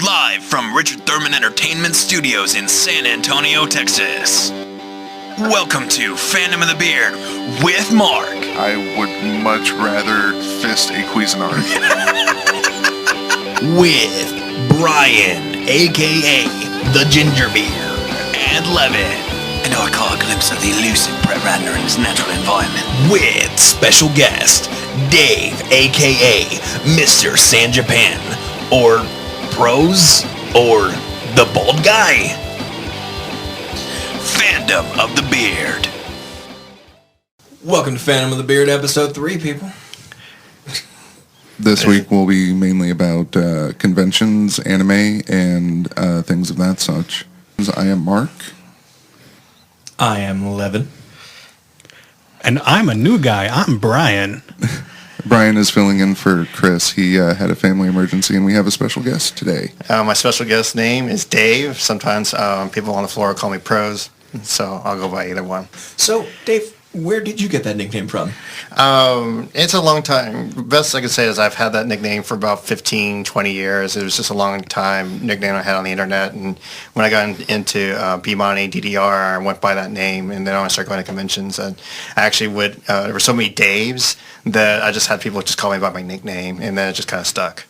Live from Richard Thurman Entertainment Studios in San Antonio, Texas. Welcome to Fandom of the Beard with Mark. I would much rather fist a Cuisinart. With Bryan, a.k.a. the Ginger Beard, and Levin. And I caught a glimpse of the elusive Brett Ratner in his natural environment. With special guest, Dave, a.k.a. Mr. San Japan, or Proz, or the Bald Guy. Fandom of the Beard. Welcome to Fandom of the Beard, episode 3, people. This week will be mainly about conventions, anime, and things of that such. I am Mark. I am Levin. And I'm a new guy. I'm Bryan. Bryan is filling in for Chris. He had a family emergency, and we have a special guest today. My special guest name is Dave. Sometimes people on the floor call me Proz, so I'll go by either one. So, Dave, where did you get that nickname from? It's a long time. Best I can say is I've had that nickname for about 15, 20 years. It was just a long time nickname I had on the internet. And when I got into B-Money, DDR, I went by that name. And then I started going to conventions. And I actually would, there were so many Daves that I just had people just call me by my nickname. And then it just kind of stuck.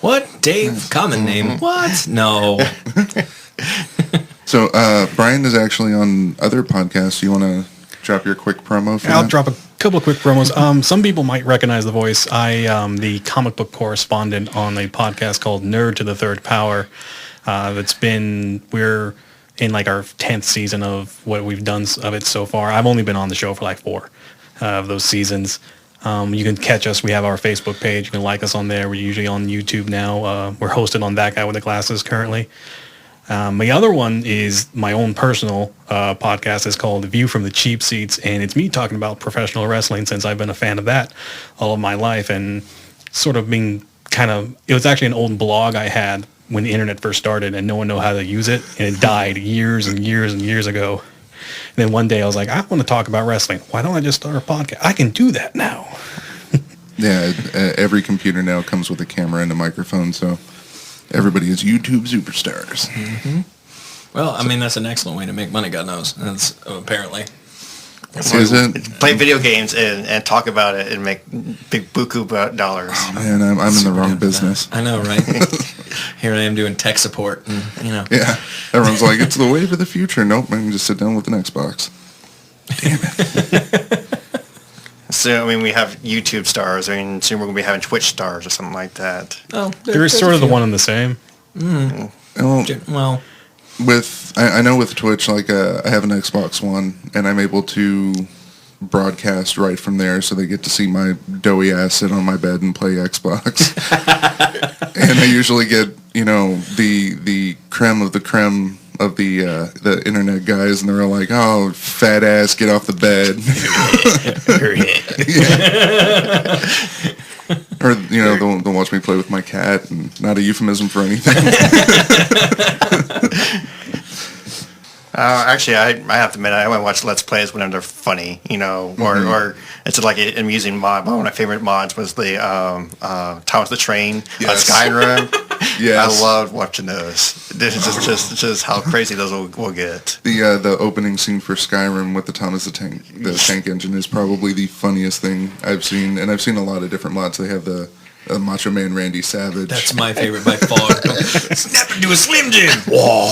What? Dave? Common name. What? No. So, Bryan is actually on other podcasts. You want to drop your quick promo for I'll that? drop a couple of quick promos. Some people might recognize the voice. I am the comic book correspondent on a podcast called Nerd to the Third Power. We're in like our 10th season of what we've done of it so far. I've only been on the show for like 4 of those seasons. You can catch us. We have our Facebook page. You can like us on there. We're usually on YouTube now. We're hosted on That Guy with the Glasses currently. My other one is my own personal podcast. It's called View from the Cheap Seats, and it's me talking about professional wrestling since I've been a fan of that all of my life, and sort of being it was actually an old blog I had when the internet first started, and no one knew how to use it, and it died years and years and years ago. And then one day I was like, I want to talk about wrestling. Why don't I just start a podcast? I can do that now. Yeah, every computer now comes with a camera and a microphone, so everybody is YouTube superstars. Mm-hmm. Well, I mean, that's an excellent way to make money, God knows. That's apparently. Is it? Play video games and talk about it and make big buku dollars. Oh, man, I'm in the wrong business. I know, right? Here I am doing tech support, and, Yeah, everyone's like, it's the wave of the future. Nope, I can just sit down with an Xbox. Damn it. So, I mean, we have YouTube stars. I mean, soon we're going to be having Twitch stars or something like that. Oh, They're sort of the one and the same. Well, I know with Twitch, like I have an Xbox One, and I'm able to broadcast right from there, so they get to see my doughy ass sit on my bed and play Xbox. And I usually get, the creme of the creme of the internet guys, and they're all like, "Oh, fat ass, get off the bed." Or they'll watch me play with my cat, and not a euphemism for anything. Actually, I have to admit, I only watch Let's Plays when they're funny, or it's like an amusing mod. One of my favorite mods was the Thomas the Train on Skyrim. Yes. I loved watching those. This is just how crazy those will get. The opening scene for Skyrim with the Thomas the Tank Engine is probably the funniest thing I've seen, and I've seen a lot of different mods. They have the Macho Man Randy Savage. That's my favorite by far. Snap into a Slim Jim. Whoa.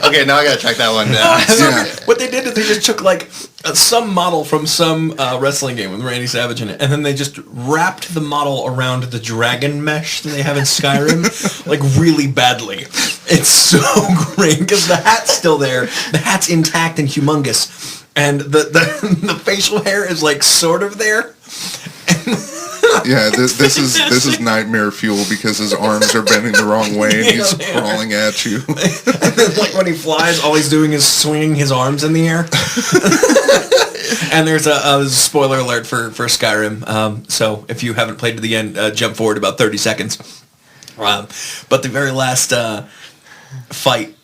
Okay, now I gotta track that one down. Yeah. What they did is they just took like some model from some wrestling game with Randy Savage in it, and then they just wrapped the model around the dragon mesh that they have in Skyrim, like really badly. It's so great because the hat's still there, the hat's intact and humongous, and the facial hair is like sort of there. Yeah, this is nightmare fuel because his arms are bending the wrong way and he's crawling at you. And then, like when he flies, all he's doing is swinging his arms in the air. And there's a spoiler alert for Skyrim. So if you haven't played to the end, jump forward about 30 seconds. But the very last fight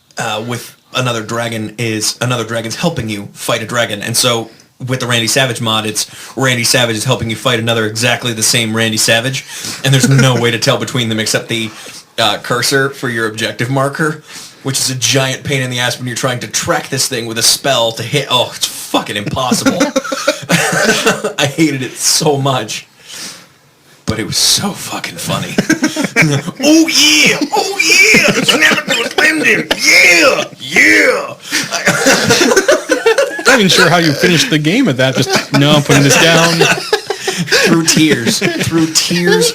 with another dragon is another dragon's helping you fight a dragon, and so with the Randy Savage mod, it's Randy Savage is helping you fight another exactly the same Randy Savage, and there's no way to tell between them except the cursor for your objective marker, which is a giant pain in the ass when you're trying to track this thing with a spell to hit. Oh, it's fucking impossible. I hated it so much. But it was so fucking funny. Oh yeah! Oh yeah! Snap it to a slim dim! Yeah! Yeah! I'm not even sure how you finished the game at that. Just, no, I'm putting this down. Through tears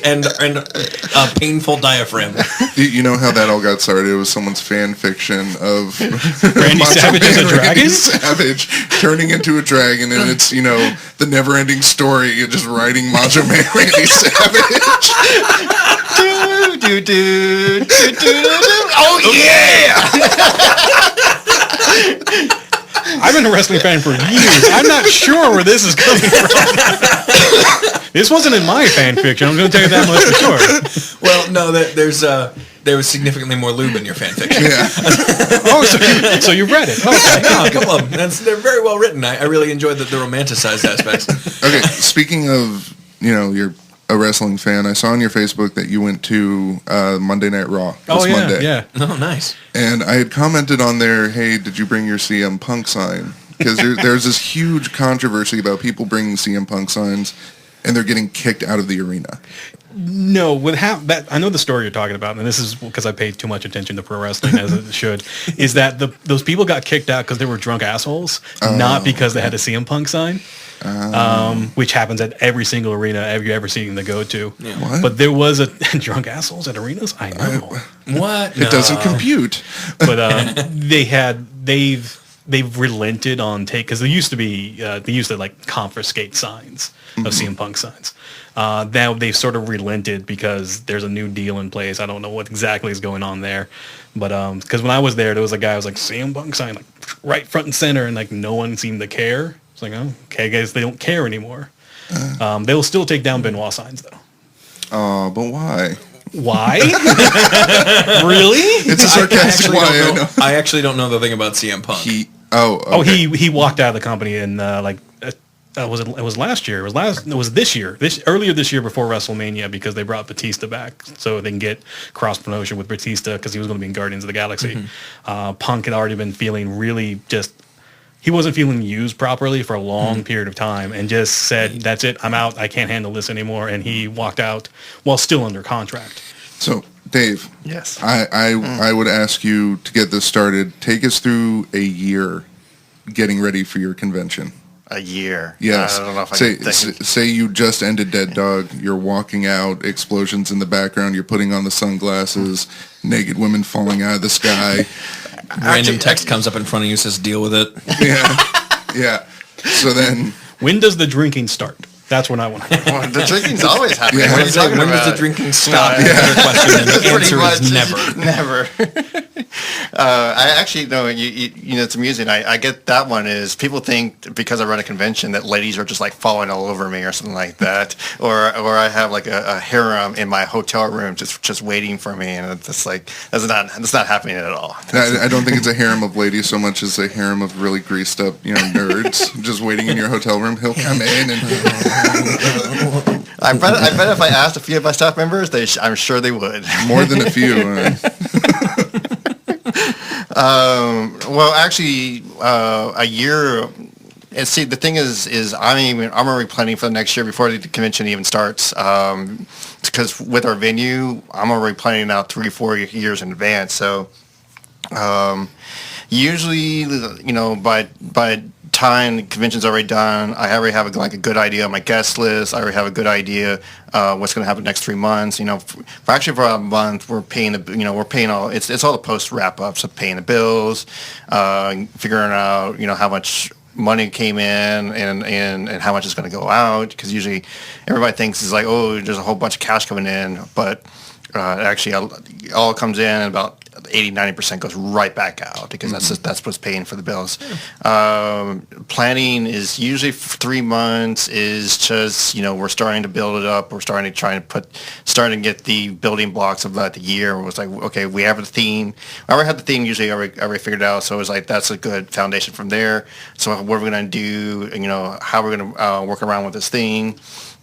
and a painful diaphragm. You know how that all got started? It was someone's fan fiction of Randy Savage as a dragon? Randy Savage turning into a dragon, and it's, the never-ending story of just writing Macho Man Randy Savage. Oh yeah! I've been a wrestling fan for years. I'm not sure where this is coming from. This wasn't in my fan fiction. I'm going to tell you that much for sure. Well, no, there was significantly more lube in your fan fiction. Yeah. Oh, so you read it? Okay. No, a couple of them. They're very well written. I really enjoyed the romanticized aspects. Okay, speaking of, you're a wrestling fan, I saw on your Facebook that you went to Monday Night Raw this Monday. Yeah. Oh, nice. And I had commented on there, hey, did you bring your CM Punk sign? Because there's this huge controversy about people bringing CM Punk signs, and they're getting kicked out of the arena. No, I know the story you're talking about, and this is because I paid too much attention to pro wrestling as it should, is that those people got kicked out because they were drunk assholes, not because they had a CM Punk sign. Which happens at every single arena you've ever seen them go to. Yeah. What? But there was a drunk assholes at arenas. I know. What? It doesn't compute. But they've relented on because they used to like confiscate signs of CM Punk signs. Now they've sort of relented because there's a new deal in place. I don't know what exactly is going on there, but because when I was there was a guy who was like CM Punk sign like right front and center, and like no one seemed to care. It's like, oh, okay, guys, they don't care anymore. They'll still take down Benoit signs though. Oh, but why? Why? Really? It's a sarcastic why. I actually don't know the thing about CM Punk. Okay. He walked out of the company and it was last year. It was this year. Earlier this year before WrestleMania, because they brought Batista back so they can get cross promotion with Batista because he was going to be in Guardians of the Galaxy. Mm-hmm. Punk had already been feeling really he wasn't feeling used properly for a long period of time and just said, that's it, I'm out, I can't handle this anymore, and he walked out while still under contract. So, Dave. Yes. I would ask you to get this started. Take us through a year getting ready for your convention. A year. Yes. I don't know if say you just ended Dead Dog, you're walking out, explosions in the background, you're putting on the sunglasses, naked women falling out of the sky. Random text comes up in front of you, says deal with it. Yeah. So then, when does the drinking start? That's what I want to know. Well, the drinking's always happening. Yeah. When does the drinking stop? Yeah. Another question, and the Pretty answer much is Never. never. I actually know. It's amusing. I get that one is people think because I run a convention that ladies are just like falling all over me or something like that, or I have like a harem in my hotel room just waiting for me, and it's just like that's not happening at all. I don't think it's a harem of ladies so much as a harem of really greased up nerds just waiting in your hotel room. He'll come in and. I bet if I asked a few of my staff members, I'm sure they would. More than a few. Well, actually, a year. And see, the thing is, I'm already planning for the next year before the convention even starts. Because with our venue, I'm already planning out 3-4 years in advance. So, usually, by time the convention's already done, I already have a good idea of my guest list. I already have a good idea what's going to happen the next 3 months. For about a month, we're paying all. It's all the post wrap ups of paying the bills, figuring out how much money came in and how much is going to go out, because usually everybody thinks it's like, oh, there's a whole bunch of cash coming in, but actually all comes in about 80-90% goes right back out because that's what's paying for the bills. Planning is usually 3 months. Is just we're starting to build it up. We're starting to get the building blocks of the year. It was like, okay, we have a theme. I already had the theme usually already figured out. So it was like that's a good foundation from there. So what are we going to do? How we're going to work around with this thing.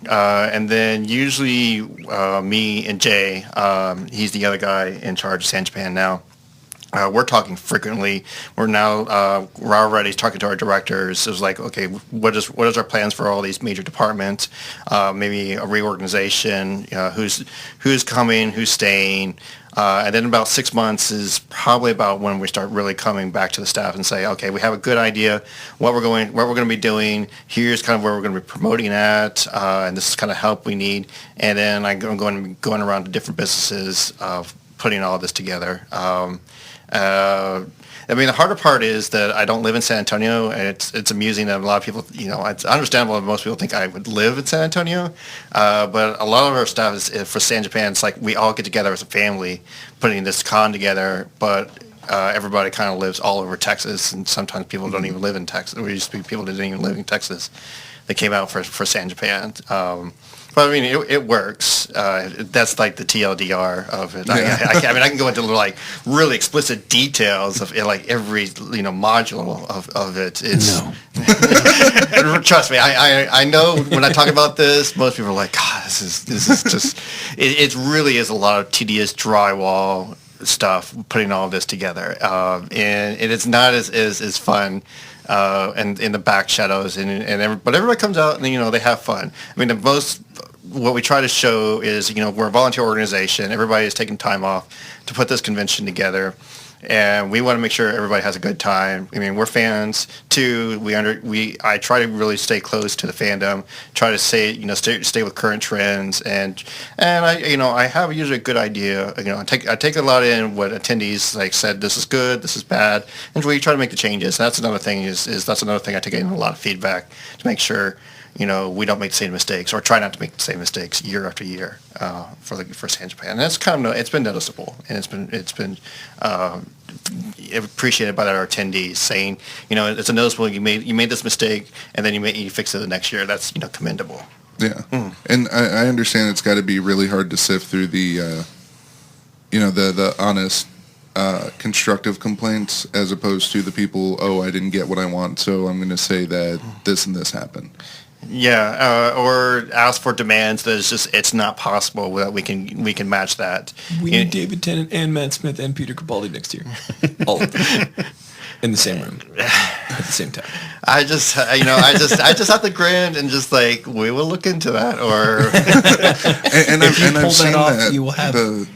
And then usually me and Jay, he's the other guy in charge of San Japan now. We're talking frequently. We're already talking to our directors. It was like, okay, what is our plans for all these major departments? Maybe a reorganization. Who's coming? Who's staying? And then about 6 months is probably about when we start really coming back to the staff and say, okay, we have a good idea what we're going to be doing. Here's kind of where we're going to be promoting at, and this is kind of help we need. And then I'm going to be going around to different businesses, putting all this together. The harder part is that I don't live in San Antonio, and it's amusing that a lot of people, it's understandable that most people think I would live in San Antonio, but a lot of our stuff is for San Japan. It's like we all get together as a family, putting this con together, but everybody kind of lives all over Texas, and sometimes people don't even live in Texas. There used to be people that didn't even live in Texas that came out for San Japan. But I mean, it works. That's like the TLDR of it. Yeah. I can go into really explicit details of every module of it. Trust me, I know when I talk about this, most people are like, God, this is just. It really is a lot of tedious drywall stuff putting all of this together, and it's not as fun. And in the back shadows, but everybody comes out and they have fun. I mean, what we try to show is we're a volunteer organization. Everybody is taking time off to put this convention together, and we want to make sure everybody has a good time. I mean, we're fans too. I try to really stay close to the fandom. Try to stay with current trends, and I have usually a good idea. I take a lot in what attendees said. This is good. This is bad, and we try to make the changes. And that's another thing. That's another thing I take in a lot of feedback to make sure we don't make the same mistakes, or try not to make the same mistakes year after year for San Japan. And that's it's been noticeable, and it's been appreciated by our attendees, saying it's a noticeable you made this mistake, and then you fix it the next year. That's commendable. Yeah, and I understand it's got to be really hard to sift through the the honest. Constructive complaints as opposed to the people, I didn't get what I want, so I'm going to say that this and this happened. Yeah, or ask for demands that it's not possible that we can match that. We need David Tennant and Matt Smith and Peter Capaldi next year, all of them in the same room at the same time. I just have to grin and just we will look into that. Or and if you pull that off, you will have.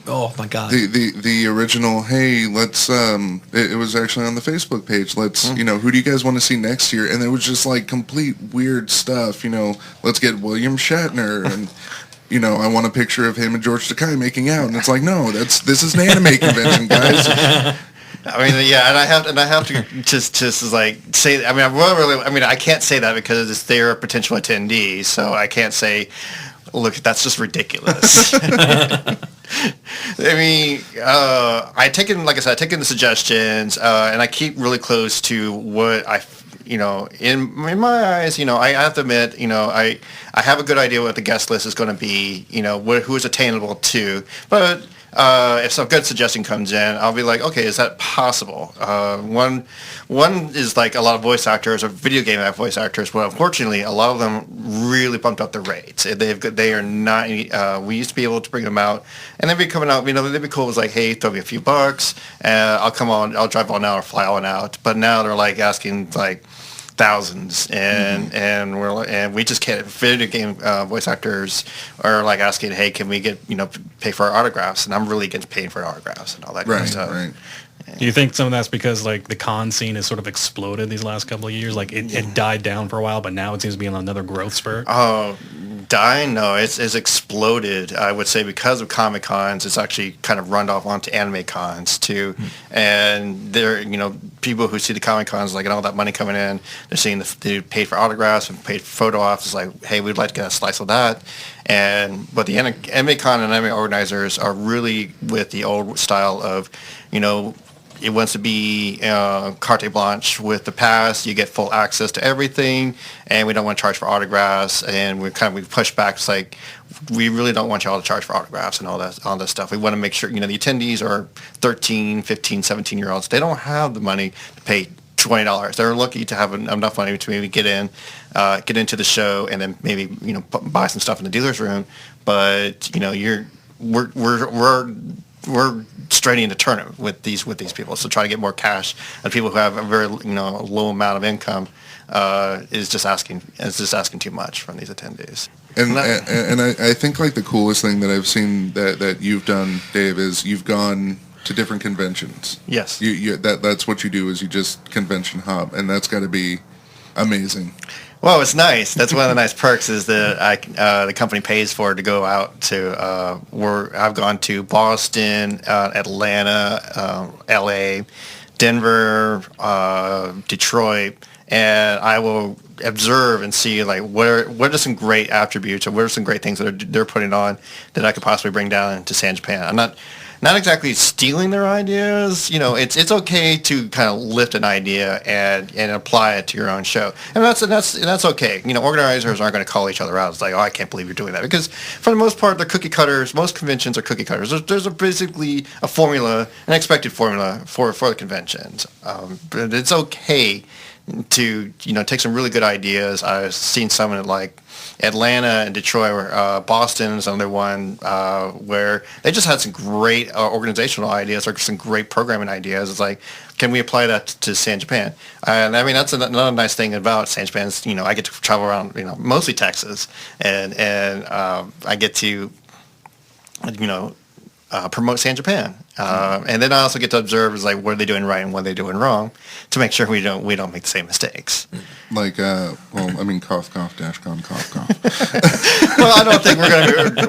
Oh my God! The original. Hey, let's. It was actually on the Facebook page. Let's. Who do you guys want to see next year? And it was just complete weird stuff. Let's get William Shatner, and I want a picture of him and George Takei making out. And it's no, this is an anime convention, guys. I mean, yeah, and I have to just say. I mean, I can't say that because they're a potential attendee, so I can't say. Look, that's just ridiculous. I mean, I take in the suggestions, and I keep really close to what in my eyes, I have to admit, I have a good idea what the guest list is going to be, who is attainable to, but if some good suggestion comes in, I'll be like, okay, is that possible? One is a lot of voice actors or video game voice actors. Well, unfortunately, a lot of them really bumped up their rates. They are not. We used to be able to bring them out, and they'd be coming out. They'd be cool. It was like, hey, throw me a few bucks, and I'll come on. I'll drive on out or fly on out. But now they're asking thousands, and we just can't. Video game voice actors are asking, hey, can we get pay for our autographs? And I'm really against paying for autographs and all that kind of stuff. Right. Do you think some of that's because the con scene has sort of exploded these last couple of years? It died down for a while, but now it seems to be on another growth spurt. Oh, dying? No, it's exploded. I would say because of Comic Cons, it's actually kind of run off onto anime cons too. And there, people who see the Comic Cons like, and all that money coming in, they're seeing they paid for autographs and paid for photo ops. It's like, hey, we'd like to get a slice of that. But the anime con and anime organizers are really with the old style of, it wants to be carte blanche with the pass. You get full access to everything, and we don't want to charge for autographs. And we push back. It's like, we really don't want you all to charge for autographs and all that stuff. We want to make sure, the attendees are 13, 15, 17-year-olds. They don't have the money to pay $20. They're lucky to have enough money to maybe get into the show, and then maybe buy some stuff in the dealer's room. But we're straining the tournament with these people. So try to get more cash. And people who have a very low amount of income is just asking too much from these attendees. And I think like the coolest thing that I've seen that you've done, Dave, is you've gone to different conventions. Yes. That's what you do, is you just convention hop, and that's got to be amazing. Well, it's nice. That's one of the nice perks, is that the company pays for to go out to I've gone to Boston, Atlanta, LA, Denver, Detroit, and I will observe and see like what are some great attributes, or what are some great things that they're putting on that I could possibly bring down to San Japan. I'm not exactly stealing their ideas. It's okay to kind of lift an idea and apply it to your own show, and that's okay. Organizers aren't going to call each other out. It's like, oh, I can't believe you're doing that, because for the most part, they're cookie cutters. Most conventions are cookie cutters. There's basically a formula, an expected formula for the conventions. But it's okay to take some really good ideas. I've seen some in like Atlanta and Detroit, or Boston is another one where they just had some great organizational ideas, or some great programming ideas. It's like, can we apply that to San Japan? And I mean, that's another nice thing about San Japan is, I get to travel around, mostly Texas, and I get to, promote San Japan. And then I also get to observe is like, what are they doing right and what are they doing wrong, to make sure we don't make the same mistakes. Like, cough, cough, dash, con, cough, cough. Well, I don't think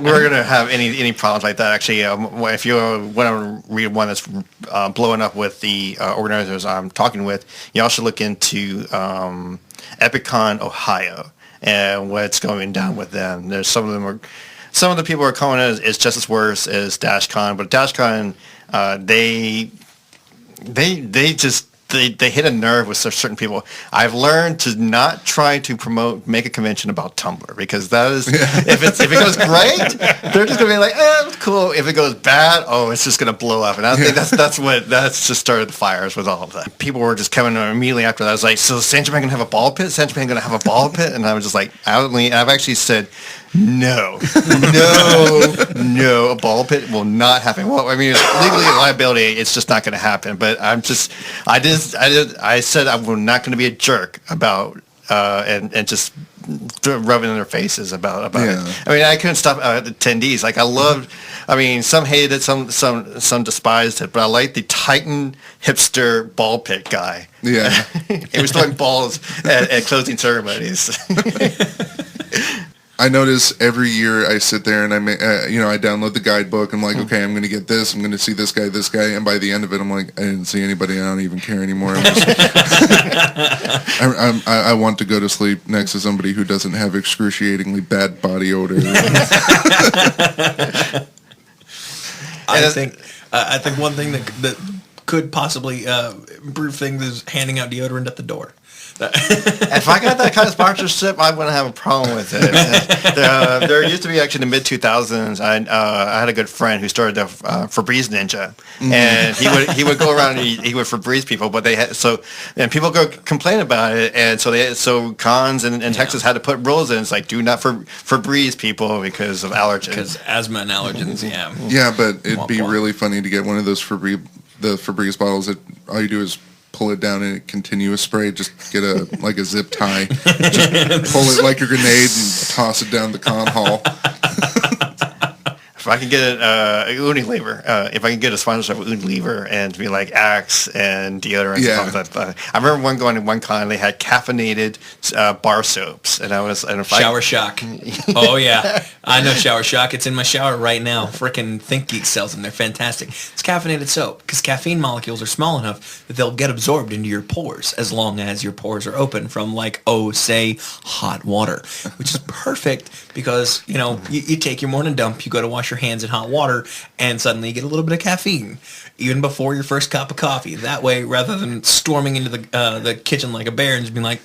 we're gonna have any problems like that. Actually, if you want to read one that's blowing up with the organizers I'm talking with, you also look into EpicCon Ohio and what's going down with them. There's some of the people are calling it is just as worse as DashCon, but DashCon, they hit a nerve with certain people. I've learned to not try to make a convention about Tumblr, because that is, if it goes great, they're just gonna be like, it's cool. If it goes bad, it's just gonna blow up. And I think that's just started the fires with all of that. People were just coming immediately after that. I was like, so San Japan gonna have a ball pit? San Japan gonna have a ball pit? And I was just like, I've actually said, no, a ball pit will not happen. Well, I mean, it's legally a liability. It's just not going to happen. But I said I'm not going to be a jerk about and just rubbing in their faces about it. I mean, I couldn't stop attendees. Like, some hated it, some despised it, but I like the Titan hipster ball pit guy. Yeah, he was throwing balls at closing ceremonies. I notice every year I sit there and I download the guidebook. I'm like, okay, I'm going to get this. I'm going to see this guy. And by the end of it, I'm like, I didn't see anybody. I don't even care anymore. I want to go to sleep next to somebody who doesn't have excruciatingly bad body odor. I think one thing that could possibly improve things is handing out deodorant at the door. If I got that kind of sponsorship, I wouldn't have a problem with it. There used to be, actually, in the mid-2000s, I had a good friend who started the Febreze Ninja, and he would go around and he would Febreze people, but and people go complain about it, and so cons in Texas had to put rules in. It's like, do not Febreze people because of allergens. Because asthma and allergens, Yeah, but it'd be really funny to get one of those Febreze bottles that all you do is pull it down in a continuous spray. Just get a zip tie. Just pull it like a grenade and toss it down the con hall. if I can get Unilever, if I can get a sponsorship with Unilever and be like Axe and deodorants, and stuff like that. I remember going to one con, they had caffeinated bar soaps, and Shower Shock. Oh yeah, I know Shower Shock. It's in my shower right now. Frickin' ThinkGeek sells them. They're fantastic. It's caffeinated soap because caffeine molecules are small enough that they'll get absorbed into your pores as long as your pores are open from say hot water, which is perfect because you take your morning dump, you go to wash your hands in hot water, and suddenly you get a little bit of caffeine even before your first cup of coffee. That way, rather than storming into the kitchen like a bear and just being like,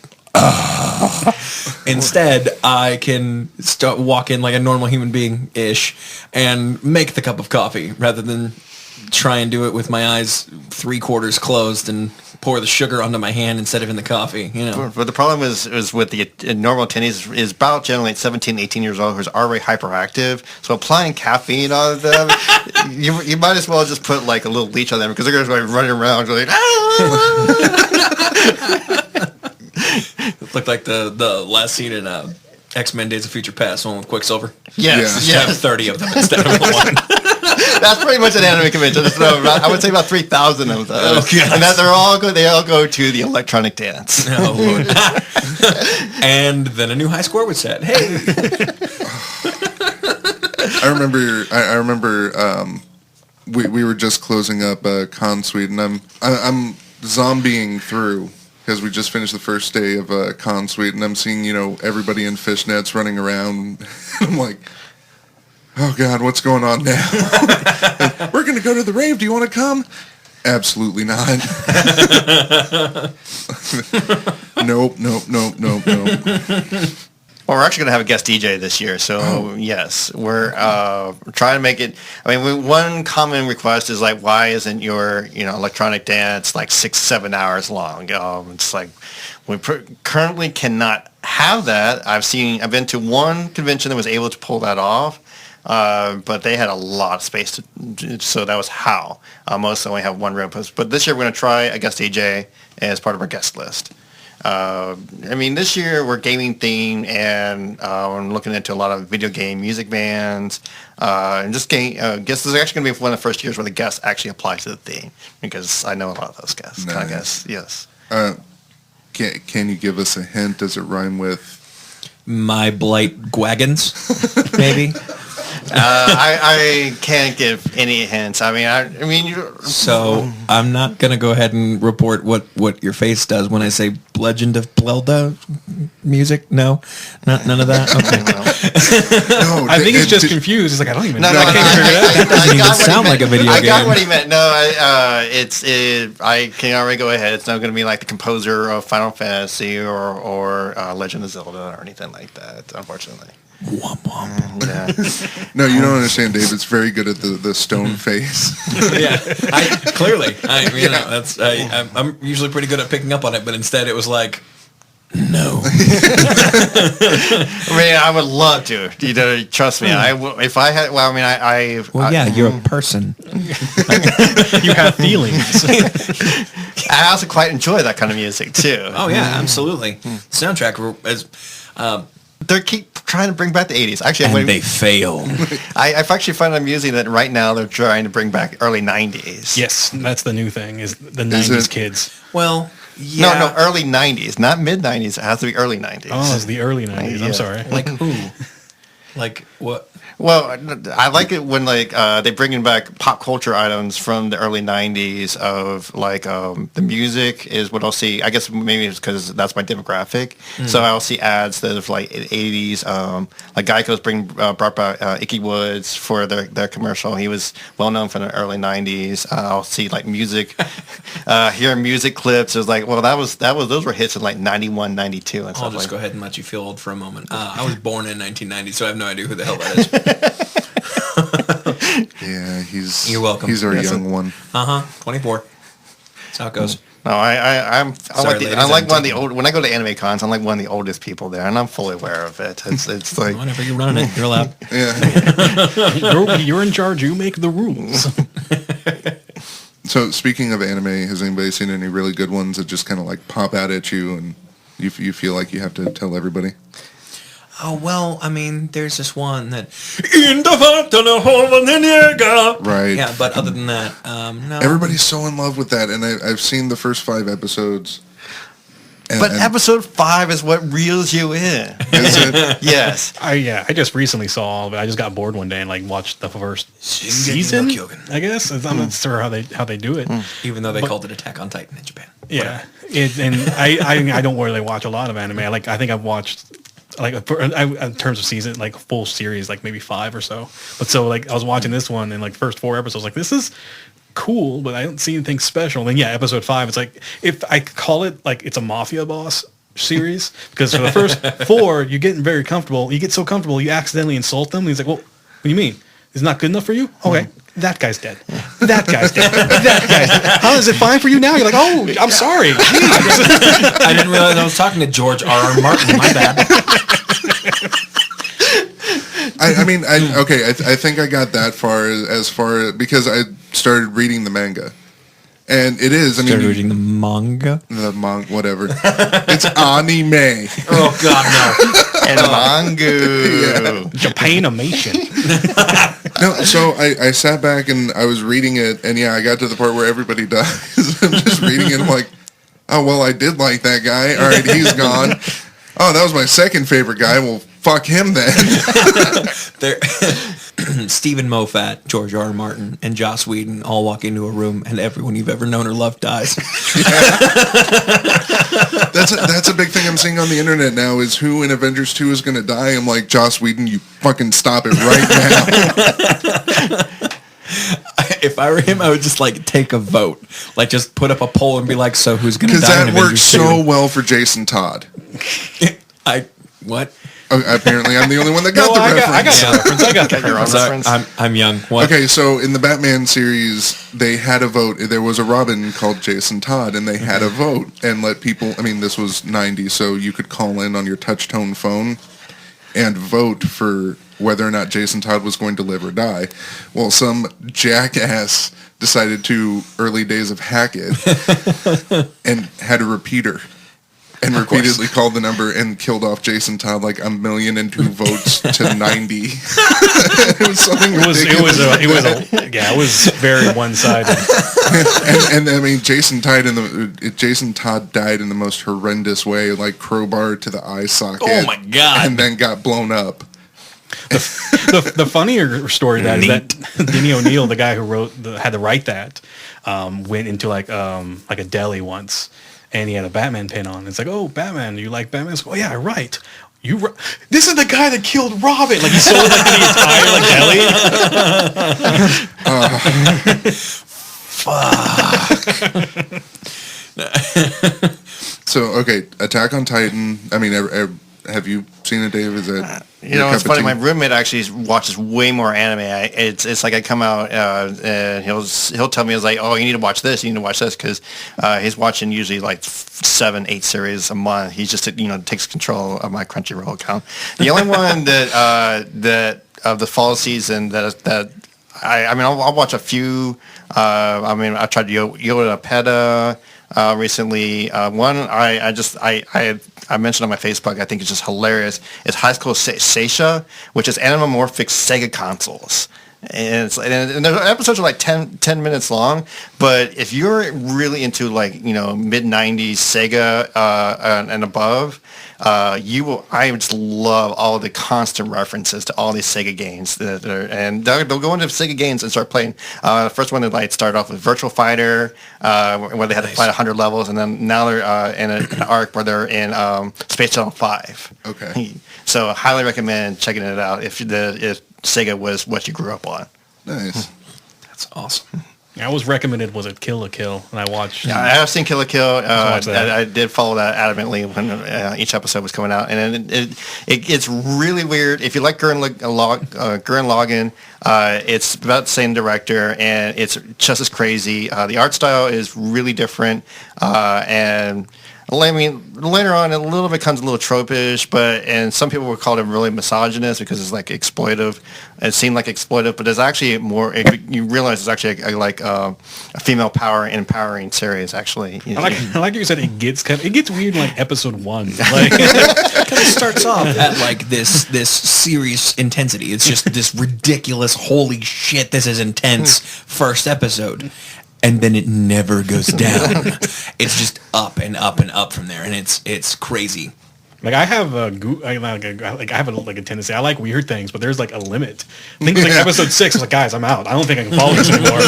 instead, I can walk in like a normal human being-ish and make the cup of coffee rather than try and do it with my eyes 3/4 closed and pour the sugar onto my hand instead of in the coffee. But the problem is with the normal attendees is about generally 17, 18 years old who's already hyperactive. So applying caffeine on them, you might as well just put like a little leech on them because they're going to be running around going, It looked like the last scene in X-Men Days of Future Past, one with Quicksilver. Yes. You have 30 of them instead of one. That's pretty much an anime convention. So I would say about 3,000 of those. Oh, and that they all go to the electronic dance. Oh, Lord. And then a new high score was set. Hey. I remember we were just closing up Con Suite, and I'm zombieing through because we just finished the first day of Con Suite, and I'm seeing everybody in fishnets running around. I'm like, oh God, what's going on now? We're gonna go to the rave. Do you want to come? Absolutely not. Nope. Well, we're actually going to have a guest DJ this year, so yes, we're trying to make it. I mean, one common request is like, why isn't your electronic dance like 6-7 hours long? It's like we currently cannot have that. I've been to one convention that was able to pull that off, but they had a lot of space so that was how most only have one room. But this year we're going to try a guest DJ as part of our guest list. This year we're gaming themed, and I'm looking into a lot of video game music bands. And this guess this is actually going to be one of the first years where the guests actually apply to the theme, because I know a lot of those guests. Nice. Kind of guests, yes. Can you give us a hint? Does it rhyme with My Blight Gwagons, maybe? I can't give any hints. So I'm not gonna go ahead and report what your face does when I say Legend of Zelda music. No, none of that. Okay. No, I think he's just confused. He's like, I don't even know. I can't figure it out. That doesn't even sound like a video game. I got what he meant. No, I can already go ahead. It's not going to be like the composer of Final Fantasy or Legend of Zelda or anything like that, unfortunately. Womp womp. Yeah. No, you don't understand, Dave. It's very good at the stone face. Yeah, I'm usually pretty good at picking up on it, but instead it was like, no. I would love to. Trust me. If I had. Well, you're a person. You have feelings. I also quite enjoy that kind of music too. Oh yeah, absolutely. Soundtrack is. They keep trying to bring back the 80s. Actually, and they fail. I've actually found amusing that right now they're trying to bring back early 90s. Yes, that's the new thing, is the 90s kids. Well, yeah. No, early 90s. Not mid-90s. It has to be early 90s. Oh, it's the early 90s. Yeah. I'm sorry. Like who? Like what? Well, I like it when they bring in back pop culture items from the early 90s of the music is what I'll see. I guess maybe it's because that's my demographic. So I'll see ads that of 80s. Like Geico's brought back Icky Woods for their commercial. He was well known from the early 90s. I'll see music, hear music clips. It was like, well, those were hits in 91, 92 and stuff. I'll just go ahead and let you feel old for a moment. I was born in 1990, so I have no idea who the hell that is. Yeah, You're welcome. He's our young one. 24. That's how it goes. No, I'm like one of the old. When I go to anime cons, I'm like one of the oldest people there, and I'm fully aware of it. It's like whenever you're running it, you're allowed. Yeah, you're in charge. You make the rules. So speaking of anime, has anybody seen any really good ones that just kind of pop out at you and you feel like you have to tell everybody? Oh, well, I mean, there's this one that... In the fountain of Hoveniniga. Right. Yeah, but other than that, no. Everybody's so in love with that, and I've seen the first 5 episodes. But episode 5 is what reels you in. Is it? Yes. I just recently saw all of it. I just got bored one day and like watched the first season. I guess I'm not sure how they do it. Even though they called it Attack on Titan in Japan. Yeah, and I don't really watch a lot of anime. I think I've watched like in terms of season, like full series, like maybe 5 or so. But so like I was watching this one and like first 4 episodes, like this is cool, but I don't see anything special. Then episode 5, it's like if I could call it like it's a mafia boss series, because for the first 4 you're getting very comfortable. You get so comfortable you accidentally insult them. And he's like, well, what do you mean? It's not good enough for you? Okay. That guy's dead. That guy's dead. That guy's dead. How is it fine for you now? You're like, oh, I'm sorry. I didn't realize I was talking to George R.R. Martin. My bad. I think I got that far as far because I started reading the manga, and it is. Started reading the manga. Whatever. It's anime. Oh God, no. And manga. Japanimation. No, so I sat back and I was reading it, and I got to the part where everybody dies. I'm just reading it. I'm like, oh well, I did like that guy. All right, he's gone. Oh, that was my second favorite guy. Well, fuck him then. Stephen Moffat, George R.R. Martin, and Joss Whedon all walk into a room, and everyone you've ever known or loved dies. That's a big thing I'm seeing on the internet now is who in Avengers 2 is going to die. I'm like, Joss Whedon, you fucking stop it right now. If I were him, I would just like take a vote, like just put up a poll and be like, so who's going to die? Because that works so well for Jason Todd. What? Apparently, I'm the only one that got the reference. I got the reference. I got the reference. I'm young. What? Okay, so in the Batman series, they had a vote. There was a Robin called Jason Todd, and they had a vote and let people. I mean, this was '90, so you could call in on your touch-tone phone and vote for whether or not Jason Todd was going to live or die. Well, some jackass decided to early days of hack it and had a repeater. And repeatedly called the number and killed off Jason Todd like 1,000,002 votes to 90. It was something ridiculous. It was very one-sided. and I mean, Jason Todd died in the most horrendous way, like crowbar to the eye socket. Oh my God! And then got blown up. The funnier story to that is that Denny O'Neil, the guy who had to write that, went into like a deli once. And he had a Batman pin on. It's like, oh, Batman, you like Batman? Like, oh, yeah, right. This is the guy that killed Robin. Like, he sold like the entire like deli. Fuck. So, okay, Attack on Titan. I mean, have you seen it, Dave? Is that it's funny. My roommate actually watches way more anime. It's like I come out and he'll tell me, it's like, oh, you need to watch this. You need to watch this because he's watching usually like 7-8 series a month. He just takes control of my Crunchyroll account. The only one that of the fall season that I'll watch a few. I tried Yoda Peta. Recently, one I mentioned on my Facebook, I think it's just hilarious. It's High School Seisha, which is anamorphic Sega consoles. And the episodes are like 10 minutes long, but if you're really into like, mid-90s Sega and above, I just love all of the constant references to all these Sega games and they'll go into Sega games and start playing. The first one they start off with Virtual Fighter, where they had to fight 100 levels, and then now they're in an arc where they're in Space Channel 5. Okay. So I highly recommend checking it out if Sega was what you grew up on. Nice. That's awesome. I was recommended, was it Kill la Kill? And I watched. Yeah, I have seen Kill la Kill. I did follow that adamantly when each episode was coming out. And it's really weird. If you like Gurren Lagann, it's about the same director, and it's just as crazy. The art style is really different. And I mean, later on, a little bit becomes a little tropish, and some people would call it really misogynist because it's like exploitive. It seemed like exploitive, but there's actually more. You realize it's actually a female power empowering series. Actually, I like you said it gets weird in like episode 1. Like it kind of starts off at like this serious intensity. It's just this ridiculous, holy shit, this is intense first episode. And then it never goes down. It's just up and up and up from there, and it's crazy. Like I have a tendency. I like weird things, but there's like a limit. I think like episode 6, I was like, guys, I'm out. I don't think I can follow this anymore.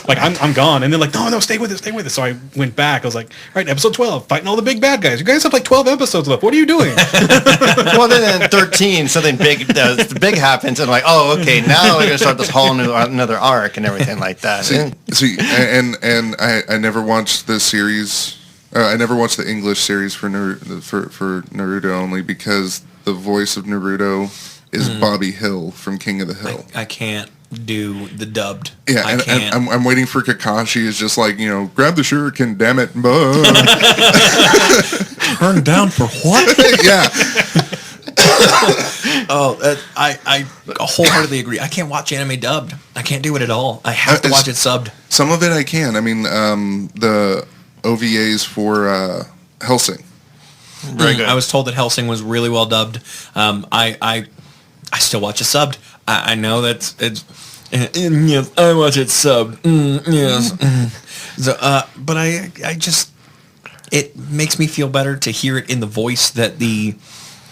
Like I'm gone. And they're like, no, stay with it. So I went back. I was like, all right, episode 12, fighting all the big bad guys. You guys have like 12 episodes left. What are you doing? Well, then in 13, something big happens, and like, oh, okay, now we're gonna start this whole new another arc and everything like that. See, and I never watched the series. I never watched the English series for Naruto only because the voice of Naruto is Bobby Hill from King of the Hill. I can't do the dubbed. Yeah, and I'm waiting for Kakashi is just like, grab the shuriken, damn it. Turn down for what? Yeah. I wholeheartly agree. I can't watch anime dubbed. I can't do it at all. I have to watch it subbed. Some of it I can. I mean, the OVAs for Hellsing. Very good. I was told that Hellsing was really well dubbed. I still watch it subbed. I know that it's yes, I watch it subbed. Yes. So, but I just it makes me feel better to hear it in the voice that the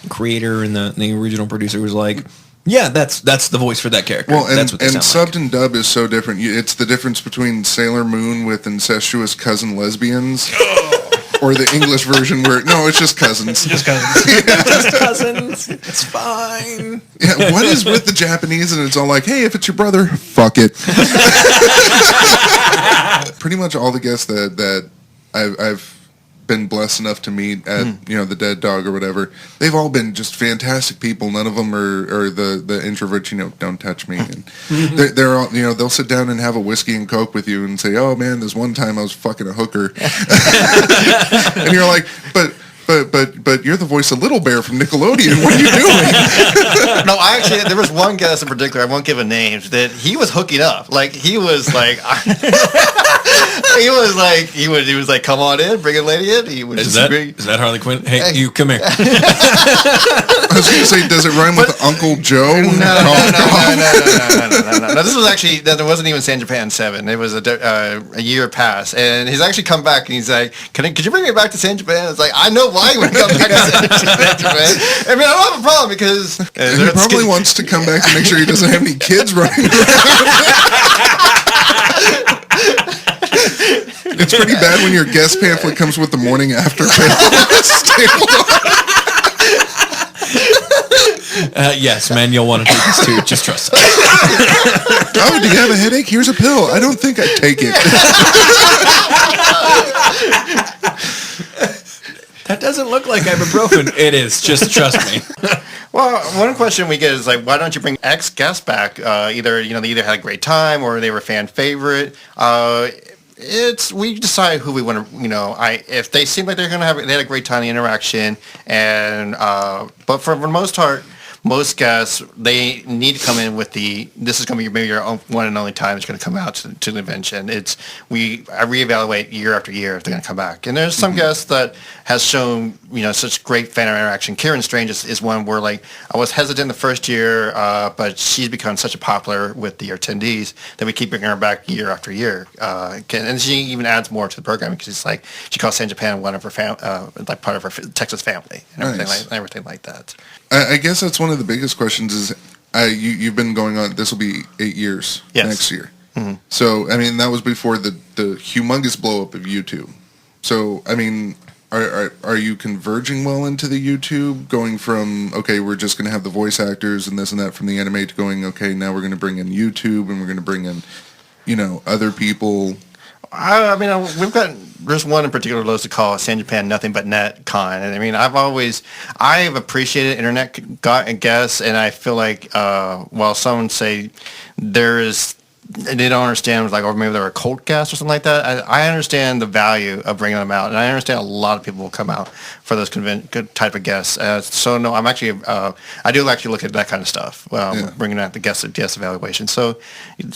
creator and the original producer was like. Yeah, that's the voice for that character. Well, and that's what subbed and dub is so different. It's the difference between Sailor Moon with incestuous cousin lesbians, or the English version where it's just cousins. Just cousins. Just cousins. It's fine. Yeah, what is with the Japanese? And it's all like, hey, if it's your brother, fuck it. Pretty much all the guests that I've been blessed enough to meet at the Dead Dog or whatever, they've all been just fantastic people. None of them are the introverts, don't touch me. And they're all, they'll sit down and have a whiskey and coke with you and say, oh man, this one time I was fucking a hooker. And you're like, but you're the voice of Little Bear from Nickelodeon. What are you doing? No, there was one guest in particular, I won't give a name, that he was hooking up. Like, he was like, he was like, come on in, bring a lady in. He would is that Harley Quinn? Hey, you come here. I was going to say, does it rhyme with Uncle Joe? No. This was actually, there wasn't even San Japan 7. It was a year past. And he's actually come back and he's like, could you bring me back to San Japan? It's like, I know why you would come back to San Japan. I mean, I don't have a problem because... he probably wants to come back to make sure he doesn't have any kids running around. It's pretty bad when your guest pamphlet comes with the morning after Yes, man, you'll want to take this too. Just trust us. Oh, do you have a headache? Here's a pill. I don't think I'd take it. That doesn't look like ibuprofen. It is. Just trust me. Well, one question we get is like, why don't you bring ex-guests back? Either they either had a great time or they were fan favorite. We decide who we want to. If they seem like they had a great time, the interaction, and but for the most part, most guests, they need to come in with this is going to be maybe your one and only time it's going to come out to the convention. I reevaluate year after year if they're going to come back. And there's some guests that has shown, such great fan interaction. Kieran Strange is one where, like, I was hesitant the first year, but she's become such a popular with the attendees that we keep bringing her back year after year. And she even adds more to the program because it's like, she calls San Japan one of her like part of her Texas family and everything like that. I guess that's one of the biggest questions is you've been going on, this will be 8 years next year. Mm-hmm. So, I mean, that was before the humongous blow up of YouTube. So, I mean, are you converging well into the YouTube, going from, okay, we're just going to have the voice actors and this and that from the anime to going, okay, now we're going to bring in YouTube and we're going to bring in, other people? I mean, there's one in particular those to call San Japan Nothing But Net Con. And I mean, I've appreciated internet guests, and I feel like, while some say there is they don't understand, like, or maybe they're a cult cast or something like that. I understand the value of bringing them out, and I understand a lot of people will come out for those good type of guests. So no, I'm actually I do actually look at that kind of stuff, bringing out the guest evaluation. So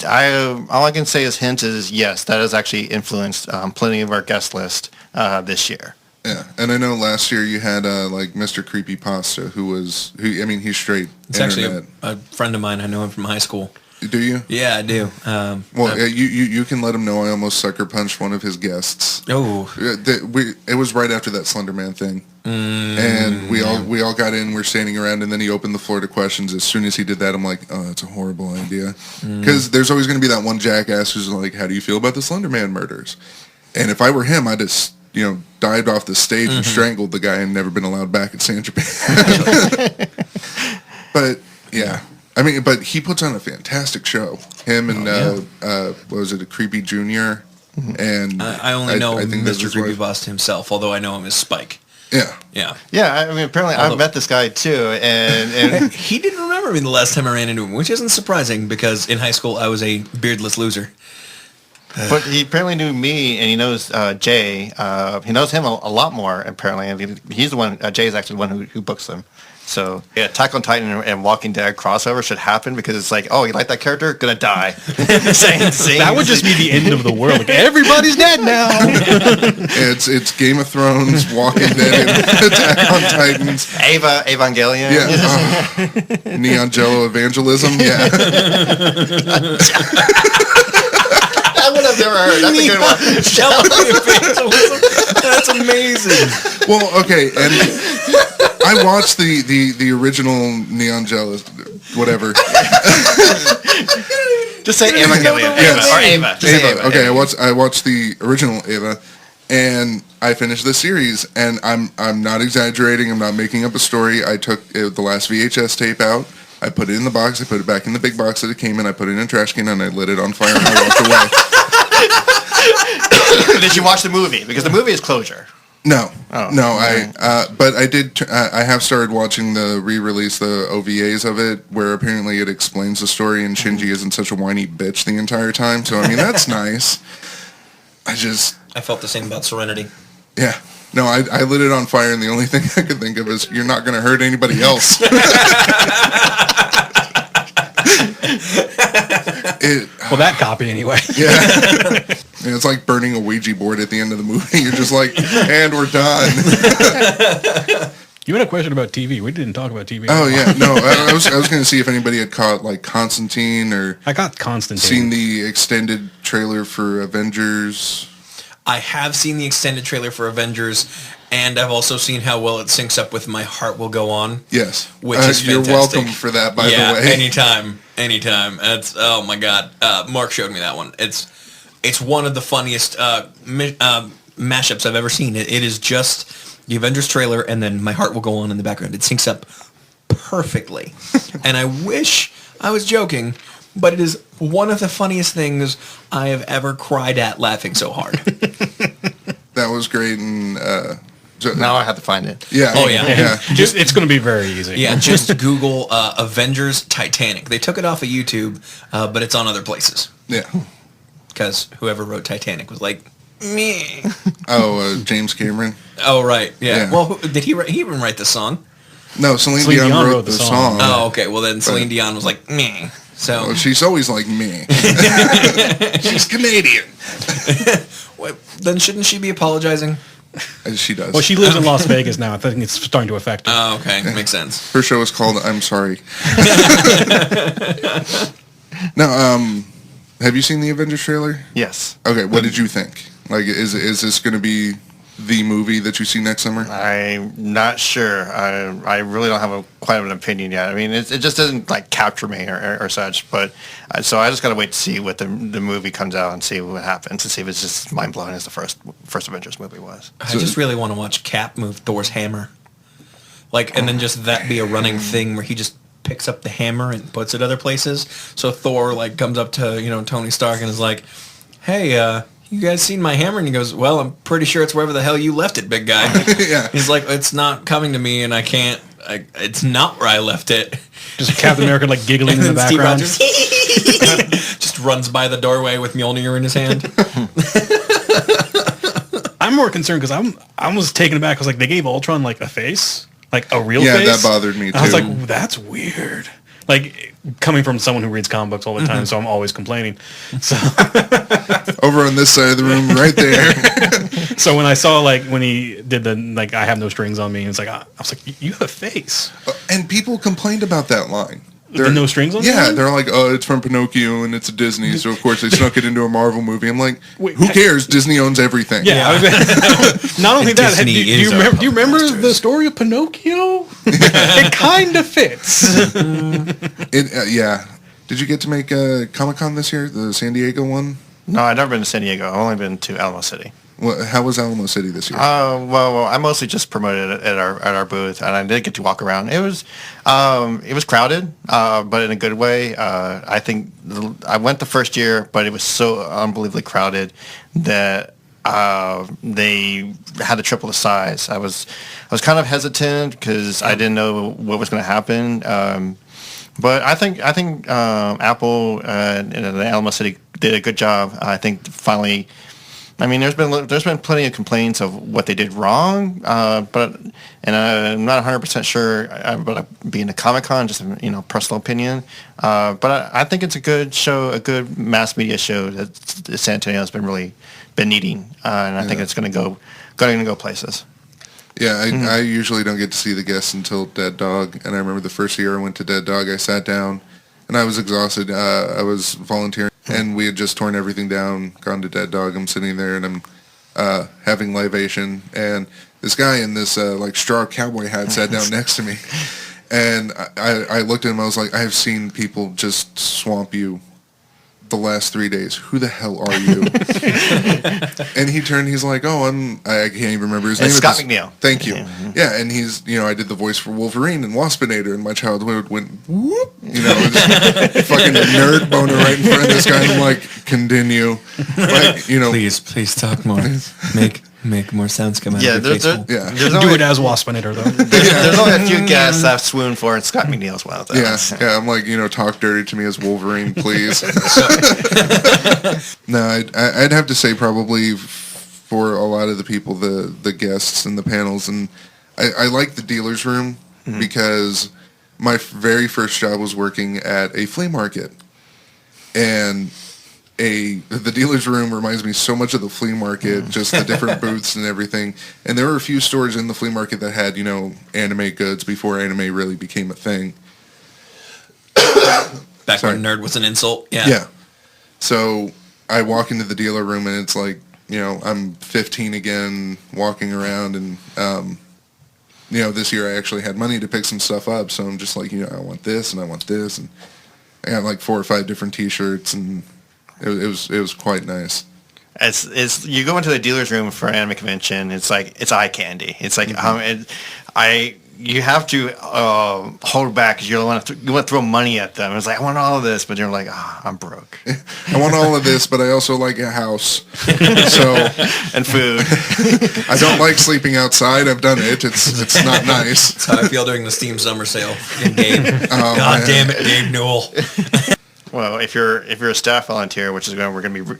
all I can say is hint is yes, that has actually influenced plenty of our guest list this year. Yeah, and I know last year you had like Mr. Creepypasta, he's straight It's internet. actually a friend of mine. I know him from high school. Do you? Yeah, I do. You can let him know I almost sucker punched one of his guests. Oh, It was right after that Slender Man thing, and we all got in. We're standing around, and then he opened the floor to questions. As soon as he did that, I'm like, oh, that's a horrible idea, because there's always going to be that one jackass who's like, how do you feel about the Slender Man murders? And if I were him, I'd just dived off the stage and strangled the guy and never been allowed back at San Japan. But yeah. I mean, but he puts on a fantastic show. Him and what was it, a Creepy Junior? And I only know I think Mr. Creepypasta himself, although I know him as Spike. Yeah. Yeah. Yeah, I mean, apparently I've met this guy too, and He didn't remember me the last time I ran into him, which isn't surprising because in high school I was a beardless loser. but he apparently knew me, and he knows Jay. He knows him a lot more, apparently. And he's the one, Jay is actually the one who books them. So, yeah, Attack on Titan and Walking Dead crossover should happen because it's like, oh, you like that character? Gonna die. That would just be the end of the world. Like, everybody's dead now. It's Game of Thrones, Walking Dead, and Attack on Titans. Evangelion. Yeah. Neon Jello Evangelism. Yeah. That one I've never heard. That's a good one. That's amazing. Well, okay, and I watched the original Neon Jello, whatever. Just say Evangelion. Yes. Or Ava. Just say Ava. Okay, I watched the original Ava, and I finished the series, and I'm not exaggerating. I'm not making up a story. I took the last VHS tape out. I put it in the box. I put it back in the big box that it came in. I put it in a trash can, and I lit it on fire, and I walked away. Did you watch the movie? Because the movie is closure. No, Oh, no. okay. But I did. I have started watching the re-release, the OVAs of it, where apparently it explains the story, and Shinji isn't such a whiny bitch the entire time. So I mean, that's nice. I felt the same about Serenity. Yeah. No, I lit it on fire, and the only thing I could think of is you're not going to hurt anybody else. Well, that copy anyway. Yeah. And it's like burning a Ouija board at the end of the movie. You're just like, and we're done. You had a question about TV. We didn't talk about TV. Oh, yeah. No, I was going to see if anybody had caught, like, Constantine or I got Constantine. seen the extended trailer for Avengers. I have seen the extended trailer for Avengers, and I've also seen how well it syncs up with My Heart Will Go On. Yes. Which is You're fantastic. welcome for that, by the Yeah, way. anytime. It's, oh my God. Mark showed me that one. It's one of the funniest mashups I've ever seen. It is just the Avengers trailer and then My Heart Will Go On in the background. It syncs up perfectly. And I wish I was joking, but it is one of the funniest things I have ever cried at laughing so hard. That was great. And Now I have to find it. yeah. Oh, yeah. Yeah. It's going to be very easy. Yeah, just Google Avengers Titanic. They took it off of YouTube, but it's on other places. Yeah. Because whoever wrote Titanic was like, me. Oh, James Cameron. Oh, right. Yeah. Yeah. Well, did he even write the song? No, Celine Dion wrote the song. Oh, okay. Well, then Celine Dion was like, me. So Well, she's always like me. She's Canadian. Wait, then shouldn't she be apologizing? She does. Well, she lives in Las Vegas now. I think it's starting to affect her. Oh, okay. Makes sense. Her show is called I'm Sorry. Now, have you seen the Avengers trailer? Yes. Okay, what did you think? Like, is this going to be the movie that you see next summer? I'm not sure. I really don't have quite an opinion yet. I mean, it just doesn't like capture me or such. But so I just got to wait to see what the movie comes out and see what happens and see if it's just mind blowing as the first Avengers movie was. I just really want to watch Cap move Thor's hammer. Like, and then just that be a running thing where he just picks up the hammer and puts it other places. So Thor, like, comes up to, Tony Stark and is like, hey, you guys seen my hammer? And he goes, well, I'm pretty sure it's wherever the hell you left it, big guy. Yeah. He's like, it's not coming to me and I can't it's not where I left it. Just Captain America like giggling in the Steve background. Rogers just runs by the doorway with Mjolnir in his hand. I'm more concerned because I was taken aback because like they gave Ultron like a face, like a real Yeah, face. that bothered me too. I was like, that's weird. Like coming from someone who reads comic books all the time, so I'm always complaining. So over on this side of the room, right there. so when I saw like when he did the like I have no strings on me, it's like I was like, you have a face. And people complained about that line. The no strings on. Yeah, me? they're like, oh, it's from Pinocchio and it's a Disney, so of course they snuck it into a Marvel movie. I'm like, Wait, who cares? Disney owns everything. Yeah. Not only that, Disney do is you our remember? Do you remember puppet the masters. story of Pinocchio? It kind of fits. Yeah. Did you get to make Comic-Con this year, the San Diego one? No, I've never been to San Diego. I've only been to Alamo City. Well, how was Alamo City this year? Well, I mostly just promoted it at our booth, and I did get to walk around. It was crowded, but in a good way. I think I went the first year, but it was so unbelievably crowded that they had to triple the size. I was kind of hesitant because I didn't know what was going to happen. But I think Apple and the Alamo City did a good job. I think finally. I mean, there's been plenty of complaints of what they did wrong, but I'm not 100% sure about being a Comic-Con, just personal opinion. But I think it's a good show, a good mass media show that San Antonio has been needing, and I think it's going to go places. Yeah, I usually don't get to see the guests until Dead Dog, and I remember the first year I went to Dead Dog, I sat down, and I was exhausted. I was volunteering, and we had just torn everything down, gone to Dead Dog. I'm sitting there, and I'm having libation, and this guy in this like straw cowboy hat sat down next to me, and I looked at him. I was like, I have seen people just swamp you the last 3 days. Who the hell are you? And he turned. He's like, oh, I can't even remember his name. Scott McNeil. Thank you. Yeah, and he's I did the voice for Wolverine and Waspinator, and my childhood went whoop. Just fucking nerd boner right in front of this guy. And I'm like, continue. Like, Please talk more. Make more sounds come out Yeah, of your face. Yeah. Do it as Waspinator though. There's only a few guests I've swooned for, and Scott McNeil's one of them. Yeah, I'm like, talk dirty to me as Wolverine, please. No, I'd have to say probably for a lot of the people, the guests and the panels, and I like the dealer's room because my very first job was working at a flea market, and the dealer's room reminds me so much of the flea market, just the different booths and everything. And there were a few stores in the flea market that had, anime goods before anime really became a thing. Back when nerd was an insult. Yeah. Yeah. So I walk into the dealer room and it's like, I'm 15 again, walking around, and this year I actually had money to pick some stuff up. So I'm just like, I want this and I want this, and I got like 4 or 5 different T-shirts, and it was quite nice. It's you go into the dealer's room for an anime convention. It's like it's eye candy. It's like you have to hold back because you want to throw money at them. It's like, I want all of this, but you're like, I'm broke. I want all of this, but I also like a house, and food. I don't like sleeping outside. I've done it. It's not nice. That's how I feel during the Steam Summer Sale in Gabe. God damn it, Gabe Newell. Well, if you're a staff volunteer, which is we're going to be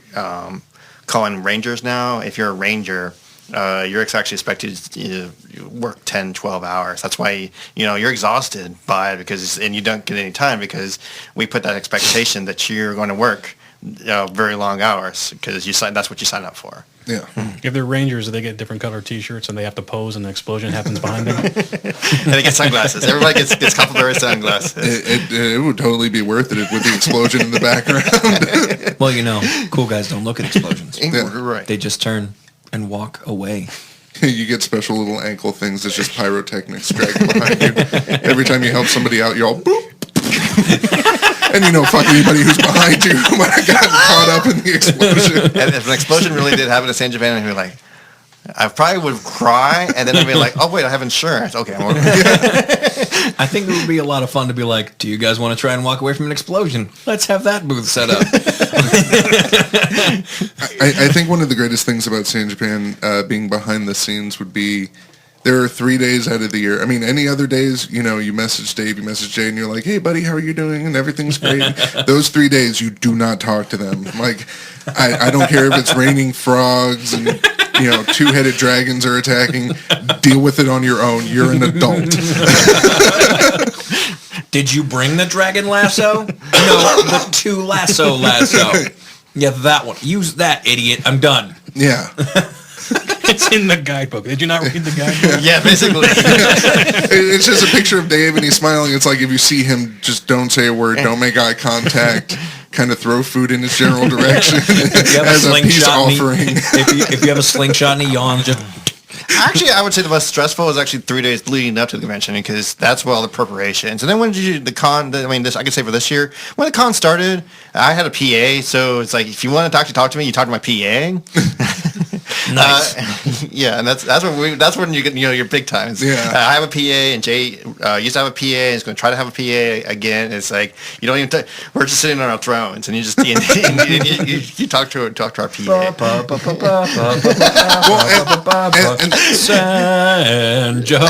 calling rangers now. If you're a ranger, you're actually expected to work 10, 12 hours. That's why you're exhausted by it and you don't get any time because we put that expectation that you're going to work very long hours because that's what you sign up for. Yeah. If they're Rangers, they get different color T-shirts and they have to pose and an explosion happens behind them. And they get sunglasses. Everybody gets complimentary sunglasses. It would totally be worth it with the explosion in the background. Well, cool guys don't look at explosions. Yeah. Right. They just turn and walk away. You get special little ankle things that's just pyrotechnics dragging behind you. Every time you help somebody out, you're all boop. And fuck anybody who's behind you who might have gotten caught up in the explosion. And if an explosion really did happen to San Giovanni, I'd be like, I probably would cry, and then I'd be like, oh wait, I have insurance. Okay, I'm okay. I think it would be a lot of fun to be like, do you guys want to try and walk away from an explosion? Let's have that booth set up. I think one of the greatest things about San Japan being behind the scenes would be there are 3 days out of the year. I mean, any other days, you know, you message Dave, you message Jay, and you're like, hey, buddy, how are you doing? And everything's great. Those 3 days, you do not talk to them. Like, I don't care if it's raining frogs and, you know, two-headed dragons are attacking. Deal with it on your own. You're an adult. Did you bring the dragon lasso? No, the 2 lasso. Yeah, that one. Use that, idiot. I'm done. Yeah. It's in the guidebook. Did you not read the guidebook? Yeah, basically. It's just a picture of Dave and he's smiling. It's like if you see him, just don't say a word, don't make eye contact, kind of throw food in his general direction as a peace offering. If you have a slingshot and he yawns, just... Actually, I would say the most stressful was actually 3 days leading up to the convention because that's where all the preparations. And then when the con, I mean, this I can say for this year, when the con started, I had a PA, so it's like if you want to talk to me, you talk to my PA. Nice. Yeah, and that's when you get your big times. Yeah. I have a PA, and Jay used to have a PA, and he's going to try to have a PA again. It's like you don't even. We're just sitting on our thrones, and you just you talk to our PA. San Japan.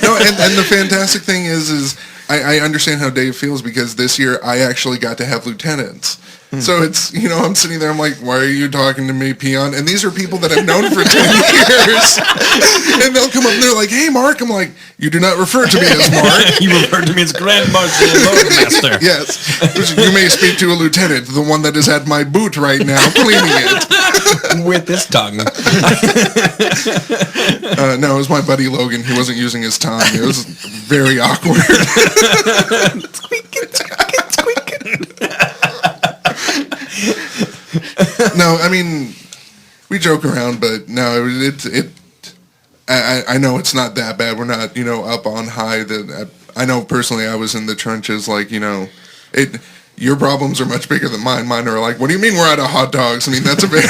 No, and the fantastic thing is I understand how Dave feels because this year I actually got to have lieutenants. So it's, you know, I'm sitting there, I'm like, why are you talking to me, peon? And these are people that I've known for 10 years. And they'll come up and they're like, hey, Mark. I'm like, you do not refer to me as Mark. You refer to me as Grand Marshal Lordmaster. Yes. You may speak to a lieutenant, the one that is at my boot right now, cleaning it. With his tongue. No, it was my buddy Logan. He wasn't using his tongue. It was very awkward. Squeaking. No, I mean, we joke around, but no, I know it's not that bad. We're not, you know, up on high. I know personally I was in the trenches, like, you know, your problems are much bigger than mine. Mine are like, what do you mean we're out of hot dogs? I mean, that's a very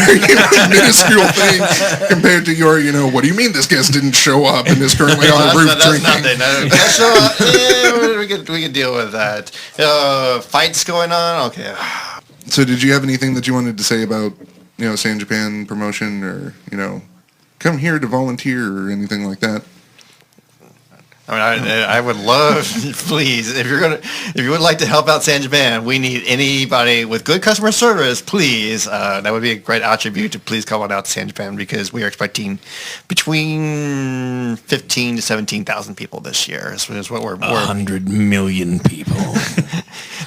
minuscule thing compared to your, you know, what do you mean this guest didn't show up and is currently on the roof drinking? That's nothing. No, we can deal with that. Fights going on? Okay. So did you have anything that you wanted to say about, you know, San Japan promotion or, you know, come here to volunteer or anything like that? I mean, I would love, please, if you would like to help out San Japan, we need anybody with good customer service, please. That would be a great attribute to please come on out to San Japan because we are expecting between 15 to 17,000 people this year. Is what we're 100 million people.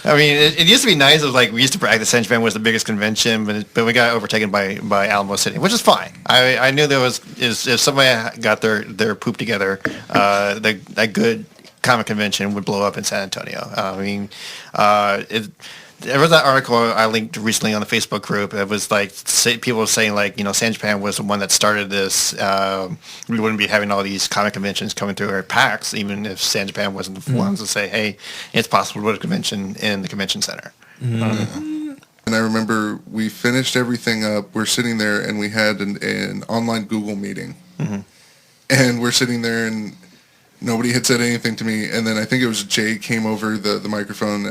I mean, it used to be nice. It was like we used to brag that San Japan was the biggest convention, but we got overtaken by Alamo City, which is fine. I knew there was if somebody got their poop together, that good comic convention would blow up in San Antonio. I mean, there was that article I linked recently on the Facebook group. It was like people were saying like, you know, San Japan was the one that started this. We wouldn't be having all these comic conventions coming through our PAX, even if San Japan wasn't the ones to say, hey, it's possible to put a convention in the convention center. And I remember we finished everything up. We're sitting there and we had an online Google meeting. Mm-hmm. And we're sitting there and nobody had said anything to me. And then I think it was Jay came over the microphone.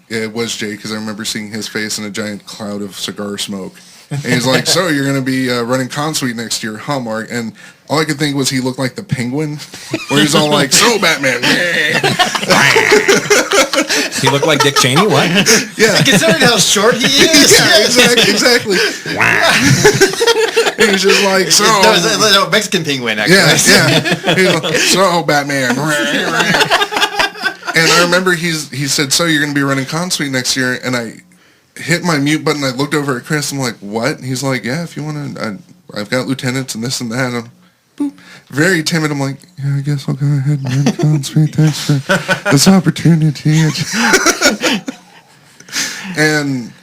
It was Jay because I remember seeing his face in a giant cloud of cigar smoke. And he's like, so you're going to be running Consuite next year, huh, Mark? And all I could think was he looked like the Penguin, where he's all like, so Batman. He looked like Dick Cheney? What? Yeah. Considering how short he is. Yeah, exactly. He was just like, so. No, Mexican Penguin, actually. Yeah. He's like, so Batman. And I remember he said, so you're going to be running Consuite next year, and I hit my mute button. I looked over at Chris. I'm like, what? And he's like, yeah, if you want to, I've got lieutenants and this and that. I'm boop, very timid. I'm like, yeah, I guess I'll go ahead and run Consuite. Thanks for this opportunity. And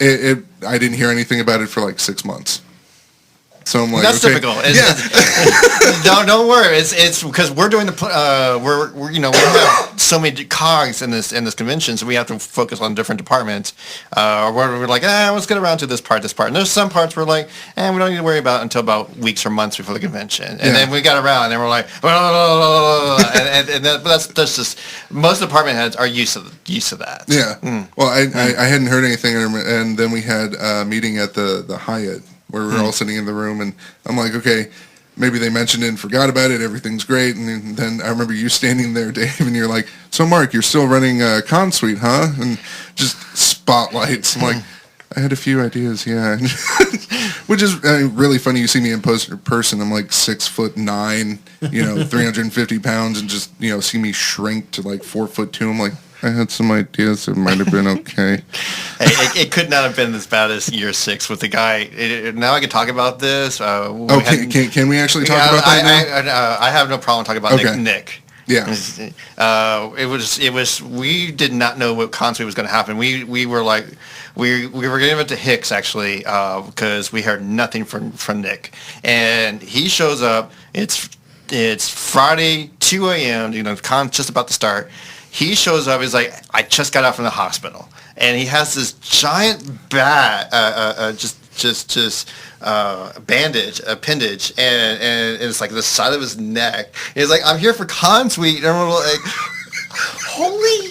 I didn't hear anything about it for like 6 months. So I'm like, that's okay. typical. Yeah. Don't worry. It's because we're doing we're we have so many cogs in this convention, so we have to focus on different departments. We're like, let's get around to this part. And there's some parts we're like, we don't need to worry about until about weeks or months before the convention. And then we got around, and we're like, but that's just most department heads are used to that. Yeah. Well, I hadn't heard anything, and then we had a meeting at the Hyatt. Where we were all sitting in the room, and I'm like, okay, maybe they mentioned it and forgot about it. Everything's great. And then I remember you standing there, Dave, and you're like, so Mark, you're still running Con Suite, huh? And just spotlights. I'm like, I had a few ideas, yeah. Which is really funny. You see me in person. I'm like 6'9", 350 pounds, and just, see me shrink to like 4'2". I'm like, I had some ideas. It might have been okay. It could not have been as bad as year 6 with the guy. Now I can talk about this. Can we actually talk about that now? I have no problem talking about Nick. Yeah. It was. We did not know what concert was going to happen. We were like, we were getting it to Hicks actually because we heard nothing from Nick, and he shows up. It's Friday, 2 a.m. Con's just about to start. He shows up. He's like, I just got out from the hospital, and he has this giant bandage, appendage, and it's like the side of his neck. And he's like, I'm here for Con Suite, and I'm like, holy!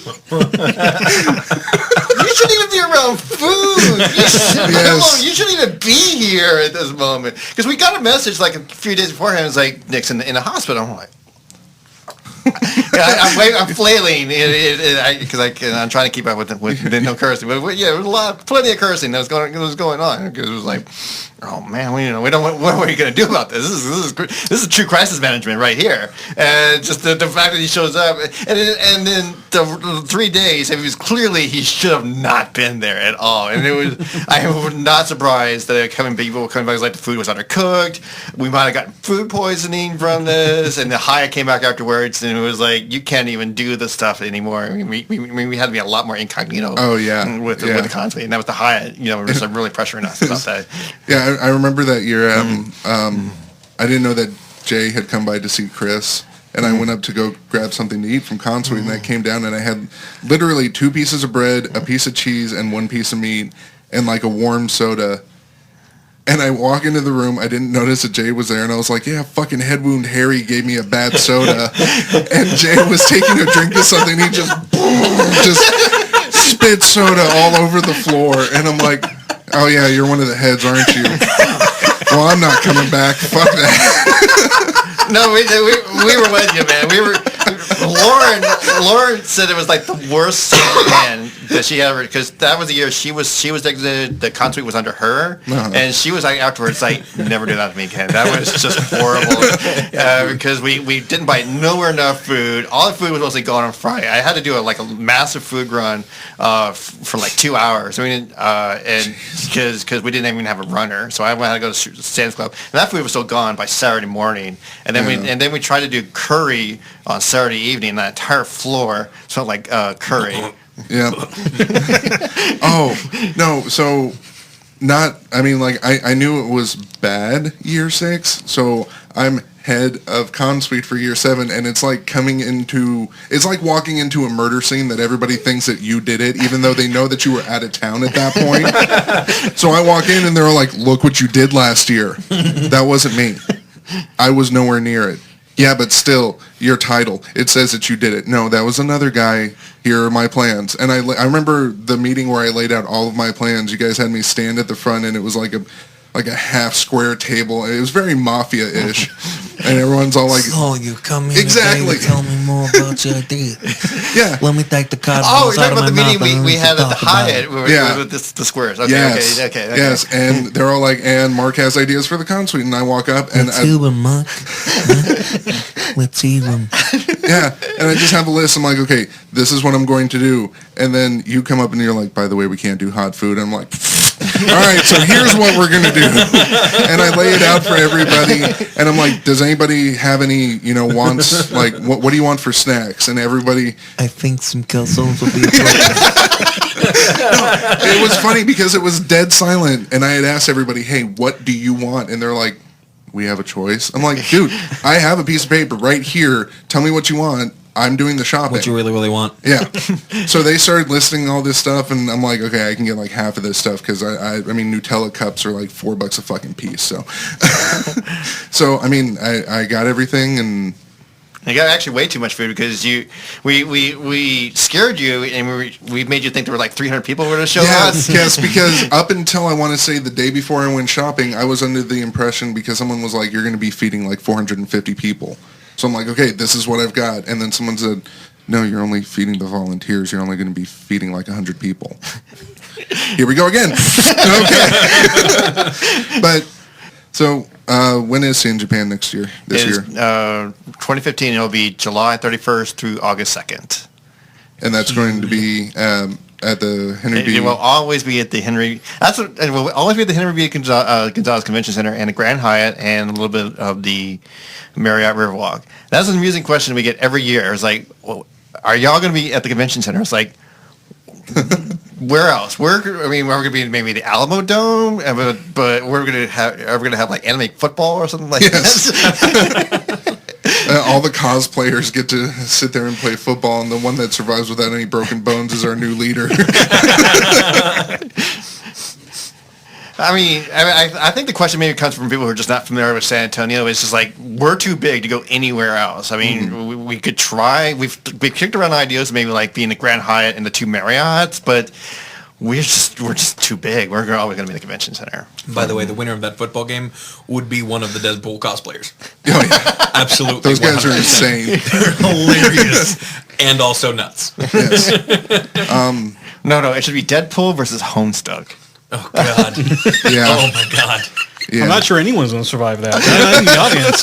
You shouldn't even be around food. You shouldn't even be here at this moment. Because we got a message like a few days beforehand. It's like Nick's in the hospital. I'm like. I'm flailing because I'm trying to keep up with the no cursing, but there was plenty of cursing that was going on because it was like, oh man, we don't. What are we going to do about this? This is true crisis management right here, and just the fact that he shows up, and then the 3 days, it was clearly he should have not been there at all, and it was I was not surprised that people were coming back like the food was undercooked. We might have gotten food poisoning from this, and the Hyatt came back afterwards, and it was like you can't even do this stuff anymore. I mean, we had to be a lot more incognito. Oh yeah, with the Consummate, and that was the Hyatt. It was really pressuring us about that. Yeah, I remember that year. I didn't know that Jay had come by to see Chris, and I went up to go grab something to eat from Consummate, and I came down and I had literally 2 pieces of bread, a piece of cheese, and 1 piece of meat, and like a warm soda. And I walk into the room, I didn't notice that Jay was there, and I was like, yeah, fucking head wound Harry gave me a bad soda. And Jay was taking a drink of something, he just spit soda all over the floor. And I'm like, oh yeah, you're one of the heads, aren't you? Well, I'm not coming back. Fuck that. No, we were with you, man. Lauren said it was like the worst hand that she ever, because that was the year she was the contract was under her, and she was like afterwards like, never do that to me again. That was just horrible because we didn't buy nowhere enough food. All the food was mostly gone on Friday. I had to do a massive food run for like 2 hours. I mean, and because we didn't even have a runner, so I had to go to Sam's Club, and that food was still gone by Saturday morning. And then we tried to do curry on Saturday evening, and that entire floor smelled like curry. Yeah. Oh, no, so not, I mean, like, I knew it was bad year 6, so I'm head of Con Suite for year 7, and it's like it's like walking into a murder scene that everybody thinks that you did it, even though they know that you were out of town at that point. So I walk in, and they're like, look what you did last year. That wasn't me. I was nowhere near it. Yeah, but still, your title, it says that you did it. No, that was another guy. Here are my plans. And I remember the meeting where I laid out all of my plans. You guys had me stand at the front, and it was like a half square table. It was very mafia-ish. And everyone's all like, "Oh, you come in exactly. Today to tell me more about your idea." Yeah. Let me take the card. Oh, you're talking about the meeting we had at the Hyatt with the squares. Okay, yes. Okay. Yes, and they're all like, and Mark has ideas for the Con Suite, and I walk up and let's see them, Mark. Let's see them. Yeah, and I just have a list. I'm like, okay, this is what I'm going to do. And then you come up and you're like, by the way, we can't do hot food. I'm like, all right, so here's what we're going to do. And I lay it out for everybody. And I'm like, does anybody have any, wants? Like, what do you want for snacks? And everybody... I think some calzones will be appropriate. It was funny because it was dead silent. And I had asked everybody, hey, what do you want? And they're like, we have a choice. I'm like, dude, I have a piece of paper right here. Tell me what you want. I'm doing the shopping. What you really, really want. Yeah. So they started listing all this stuff, and I'm like, okay, I can get like half of this stuff because I mean, Nutella cups are like $4 a fucking piece. So, so I mean, I got everything, and You got actually way too much food because we scared you and we made you think there were like 300 people who were going to show up. Yes, because up until I want to say the day before I went shopping, I was under the impression because someone was like, you're going to be feeding like 450 people. So I'm like, okay, this is what I've got. And then someone said, no, you're only feeding the volunteers. You're only going to be feeding like 100 people. Here we go again. Okay. But, so, when is Seeing Japan next year? This year? 2015, it'll be July 31st through August 2nd. And that's going to be at the Henry B. It will always be at the Henry. It will always be at the Henry B. Gonzalez Convention Center and the Grand Hyatt and a little bit of the Marriott Riverwalk. That's an amusing question we get every year. It's like, well, are y'all going to be at the convention center? It's like, where else? We're going to be maybe the Alamo Dome, but are we going to have like anime football or something like that? All the cosplayers get to sit there and play football, and the one that survives without any broken bones is our new leader. I think the question maybe comes from people who are just not familiar with San Antonio. It's just like, we're too big to go anywhere else. I mean, we could try. We've kicked around ideas maybe like being the Grand Hyatt and the 2 Marriotts, but we're just too big. We're always going to be the convention center. By the way, the winner of that football game would be one of the Deadpool cosplayers. Oh, yeah. Absolutely. Those guys 100%. are insane. They're hilarious and also nuts. Yes. No, it should be Deadpool versus Homestuck. Oh, God. Yeah. Oh, my God. Yeah. I'm not sure anyone's going to survive that. In the audience.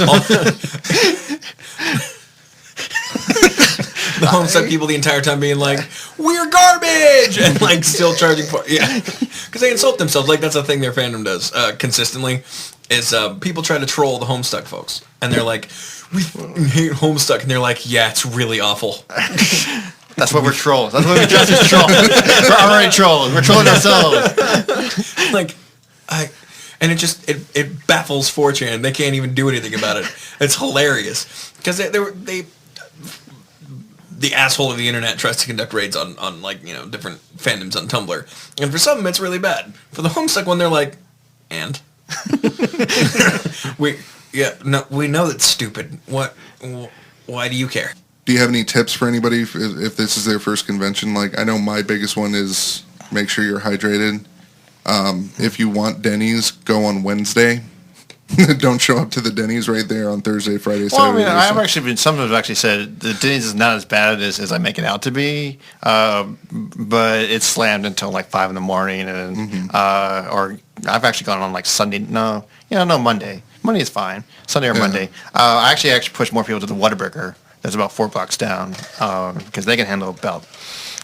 The Homestuck people the entire time being like, we're garbage! And like still charging for yeah. Because they insult themselves. Like that's a thing their fandom does consistently is people try to troll the Homestuck folks. And they're like, we hate Homestuck. And they're like, yeah, it's really awful. That's what we're trolls. That's what we dress as trolls. We're already trolls. We're trolling ourselves. Like, and it baffles 4chan. They can't even do anything about it. It's hilarious. Because they the asshole of the internet tries to conduct raids on like, you know, different fandoms on Tumblr. And for some of them, it's really bad. For the Homestuck one, they're like, and? we know that's stupid. Why do you care? Do you have any tips for anybody if this is their first convention? Like, I know my biggest one is make sure you're hydrated. If you want Denny's, go on Wednesday. Don't show up to the Denny's right there on Thursday, Friday, Saturday. Well, I've actually been. Some have actually said the Denny's is not as bad as I make it out to be, but it's slammed until like 5 in the morning, and or I've actually gone on like Sunday. No, Monday. Monday is fine. Sunday or Monday. I actually push more people to the Whataburger. That's about 4 blocks down because they can handle about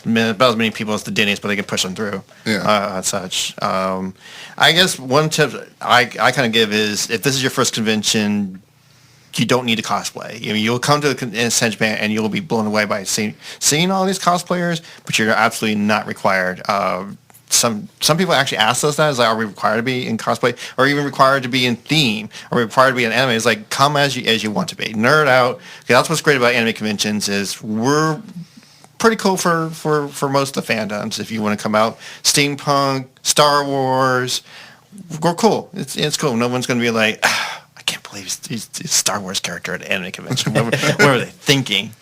as many people as the Denny's, but they can push them through. And such. I guess one tip I kind of give is if this is your first convention, you don't need to cosplay. I mean, you'll come to San Japan and you'll be blown away by seeing all these cosplayers, but you're absolutely not required. Some people actually ask us that, is like, are we required to be in cosplay, or even required to be in theme, or required to be in anime? It's like, come as you want to be, nerd out. That's what's great about anime conventions is we're pretty cool for most of the fandoms. If you want to come out, steampunk, Star Wars, we're cool. It's cool. No one's going to be like, I can't believe he's a Star Wars character at an anime convention. What are they thinking?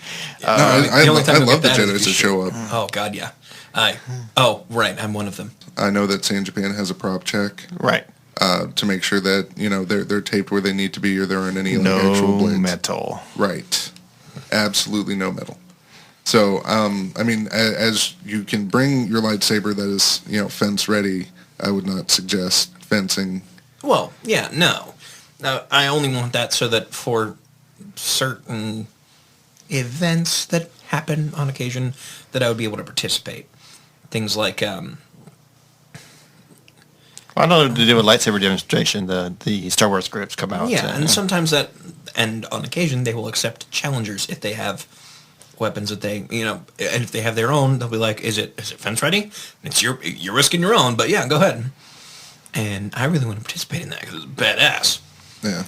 I love the Jedis to show up. Oh, God, yeah. Right, I'm one of them. I know that San Japan has a prop check. Right. To make sure that, they're taped where they need to be, or there aren't any actual blades. No metal. Right. Absolutely no metal. So, as you can bring your lightsaber that is, fence ready, I would not suggest fencing. Well, yeah, no. I only want that so that for certain events that happen on occasion, that I would be able to participate. Things like... I know to do a lightsaber demonstration, the Star Wars groups come out. Yeah, and sometimes and on occasion, they will accept challengers if they have weapons that they, and if they have their own, they'll be like, is it fence ready? It's you're risking your own, but yeah, go ahead. And I really want to participate in that because it's badass. Yeah.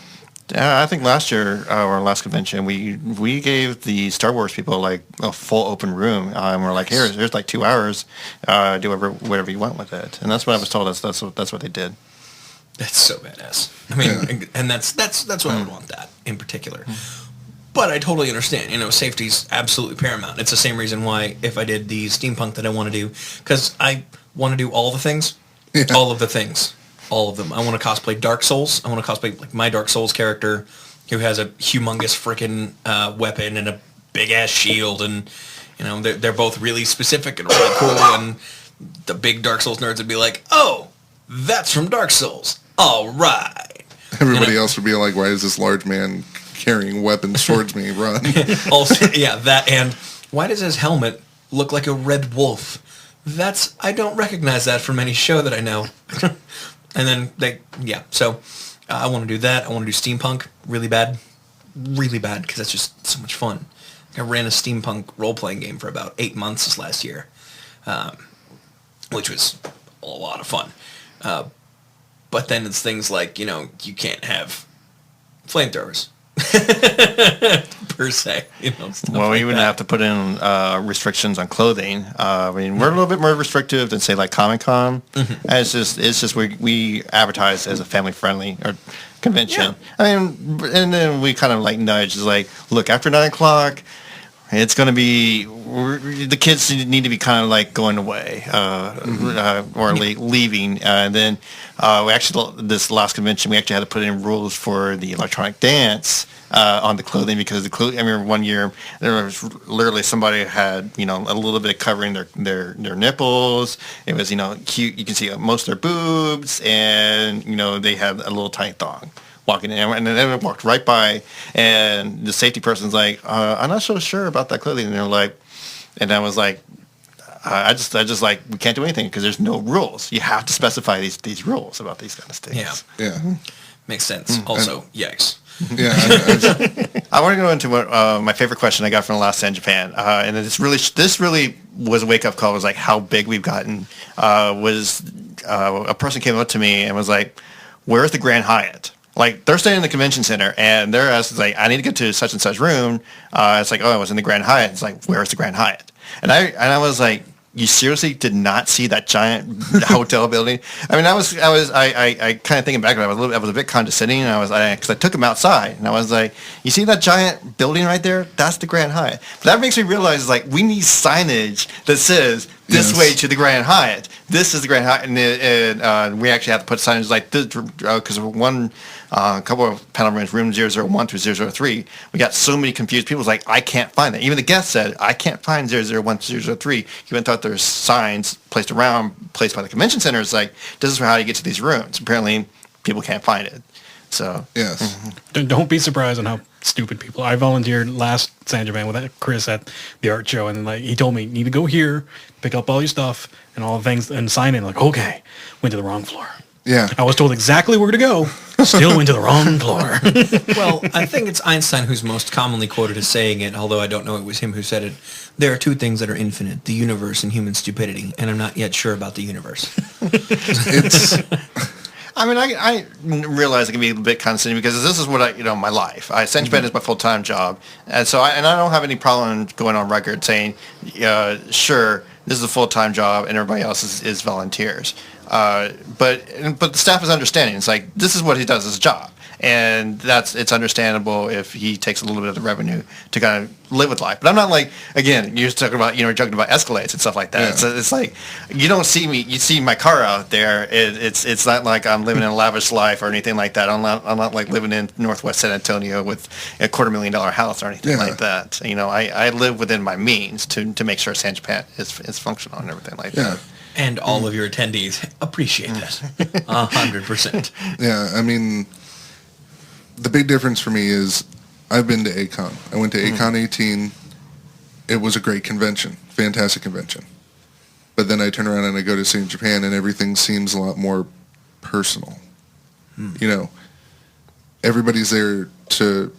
Yeah, I think last year, our last convention, we gave the Star Wars people like a full open room, and we're like, here's like 2 hours, do whatever you want with it, and that's what I was told. That's what they did. That's so badass. I mean, and that's what I would want that in particular. But I totally understand. Safety's absolutely paramount. It's the same reason why if I did the steampunk that I want to do, because I want to do all the things, all of the things, all of them. I want to cosplay Dark Souls. I want to cosplay like my Dark Souls character, who has a humongous freaking weapon and a big ass shield, and they're both really specific and really cool. And the big Dark Souls nerds would be like, "Oh, that's from Dark Souls. All right." Everybody else would be like, "Why is this large man carrying weapons towards me? Run!" Also, that, and why does his helmet look like a red wolf? I don't recognize that from any show that I know. And then so I want to do that. I want to do steampunk really bad, because that's just so much fun. I ran a steampunk role-playing game for about 8 months this last year, which was a lot of fun. But then it's things like, you can't have flamethrowers. Per se, well, we wouldn't have to put in restrictions on clothing. I mean, we're a little bit more restrictive than say like Comic-Con. And it's just we advertise as a family friendly or convention. Yeah. I mean, and then we kind of like nudge, is like, look, after 9 o'clock, it's going to be the kids need to be kind of like going away or leaving, and then we actually, this last convention, we actually had to put in rules for the electronic dance on the clothing, because the clothing. I remember one year there was literally somebody had a little bit covering their nipples. It was cute. You can see most of their boobs, and they had a little tiny thong walking in, and then I walked right by, and the safety person's like, "I'm not so sure about that clothing," and they're like, and I was like, I just like, we can't do anything because there's no rules. You have to specify these rules about these kind of things. Yeah. Makes sense. Also, yikes. Yeah. I want to go into what my favorite question I got from the last San Japan, and this really was a wake up call. It was like how big we've gotten. Was a person came up to me and was like, "Where's the Grand Hyatt?" Like, they're staying in the convention center, and they're asking, like, "I need to get to such and such room." It's like, "Oh, I was in the Grand Hyatt." It's like, "Where's the Grand Hyatt?" And I was like, "You seriously did not see that giant hotel building?" I mean, I kind of thinking back, I was a bit condescending, and because I took him outside, and I was like, "You see that giant building right there? That's the Grand Hyatt." But that makes me realize, like, we need signage that says, "This way to the Grand Hyatt. This is the Grand Hyatt," and we actually have to put signage like this, because one couple of panel rooms, room 001 through 003, we got so many confused people. It's like, I can't find that. Even the guest said, "I can't find 001 to 003. You went thought there's signs placed by the convention center. It's like, this is how you get to these rooms. Apparently, people can't find it. So yes, don't be surprised on how stupid people. I volunteered last San Japan with Chris at the art show, and like he told me, "You need to go here, pick up all your stuff and all the things, and sign in." Like, okay, went to the wrong floor. Yeah, I was told exactly where to go. Still went to the wrong floor. Well, I think it's Einstein who's most commonly quoted as saying it, although I don't know it was him who said it. There are two things that are infinite: the universe and human stupidity, and I'm not yet sure about the universe. I mean, I realize it can be a bit condescending because this is what my life. San Japan is my full-time job, and so I don't have any problem going on record saying, sure, this is a full-time job, and everybody else is volunteers. But the staff is understanding. It's like, this is what he does as a job, and it's understandable if he takes a little bit of the revenue to kind of live with life. But I'm not like, again, you're talking about joking about Escalades and stuff like that. Yeah. It's like, you don't see me. You see my car out there. It's not like I'm living in a lavish life or anything like that. I'm not like living in Northwest San Antonio with a $250,000 house or anything like that. I live within my means to make sure San Japan is functional and everything like that. And all of your attendees appreciate that 100%. Yeah, I mean, the big difference for me is I've been to A-Kon. I went to A-Kon 18. It was a great convention, fantastic convention. But then I turn around and I go to San Japan, and everything seems a lot more personal. Everybody's there to...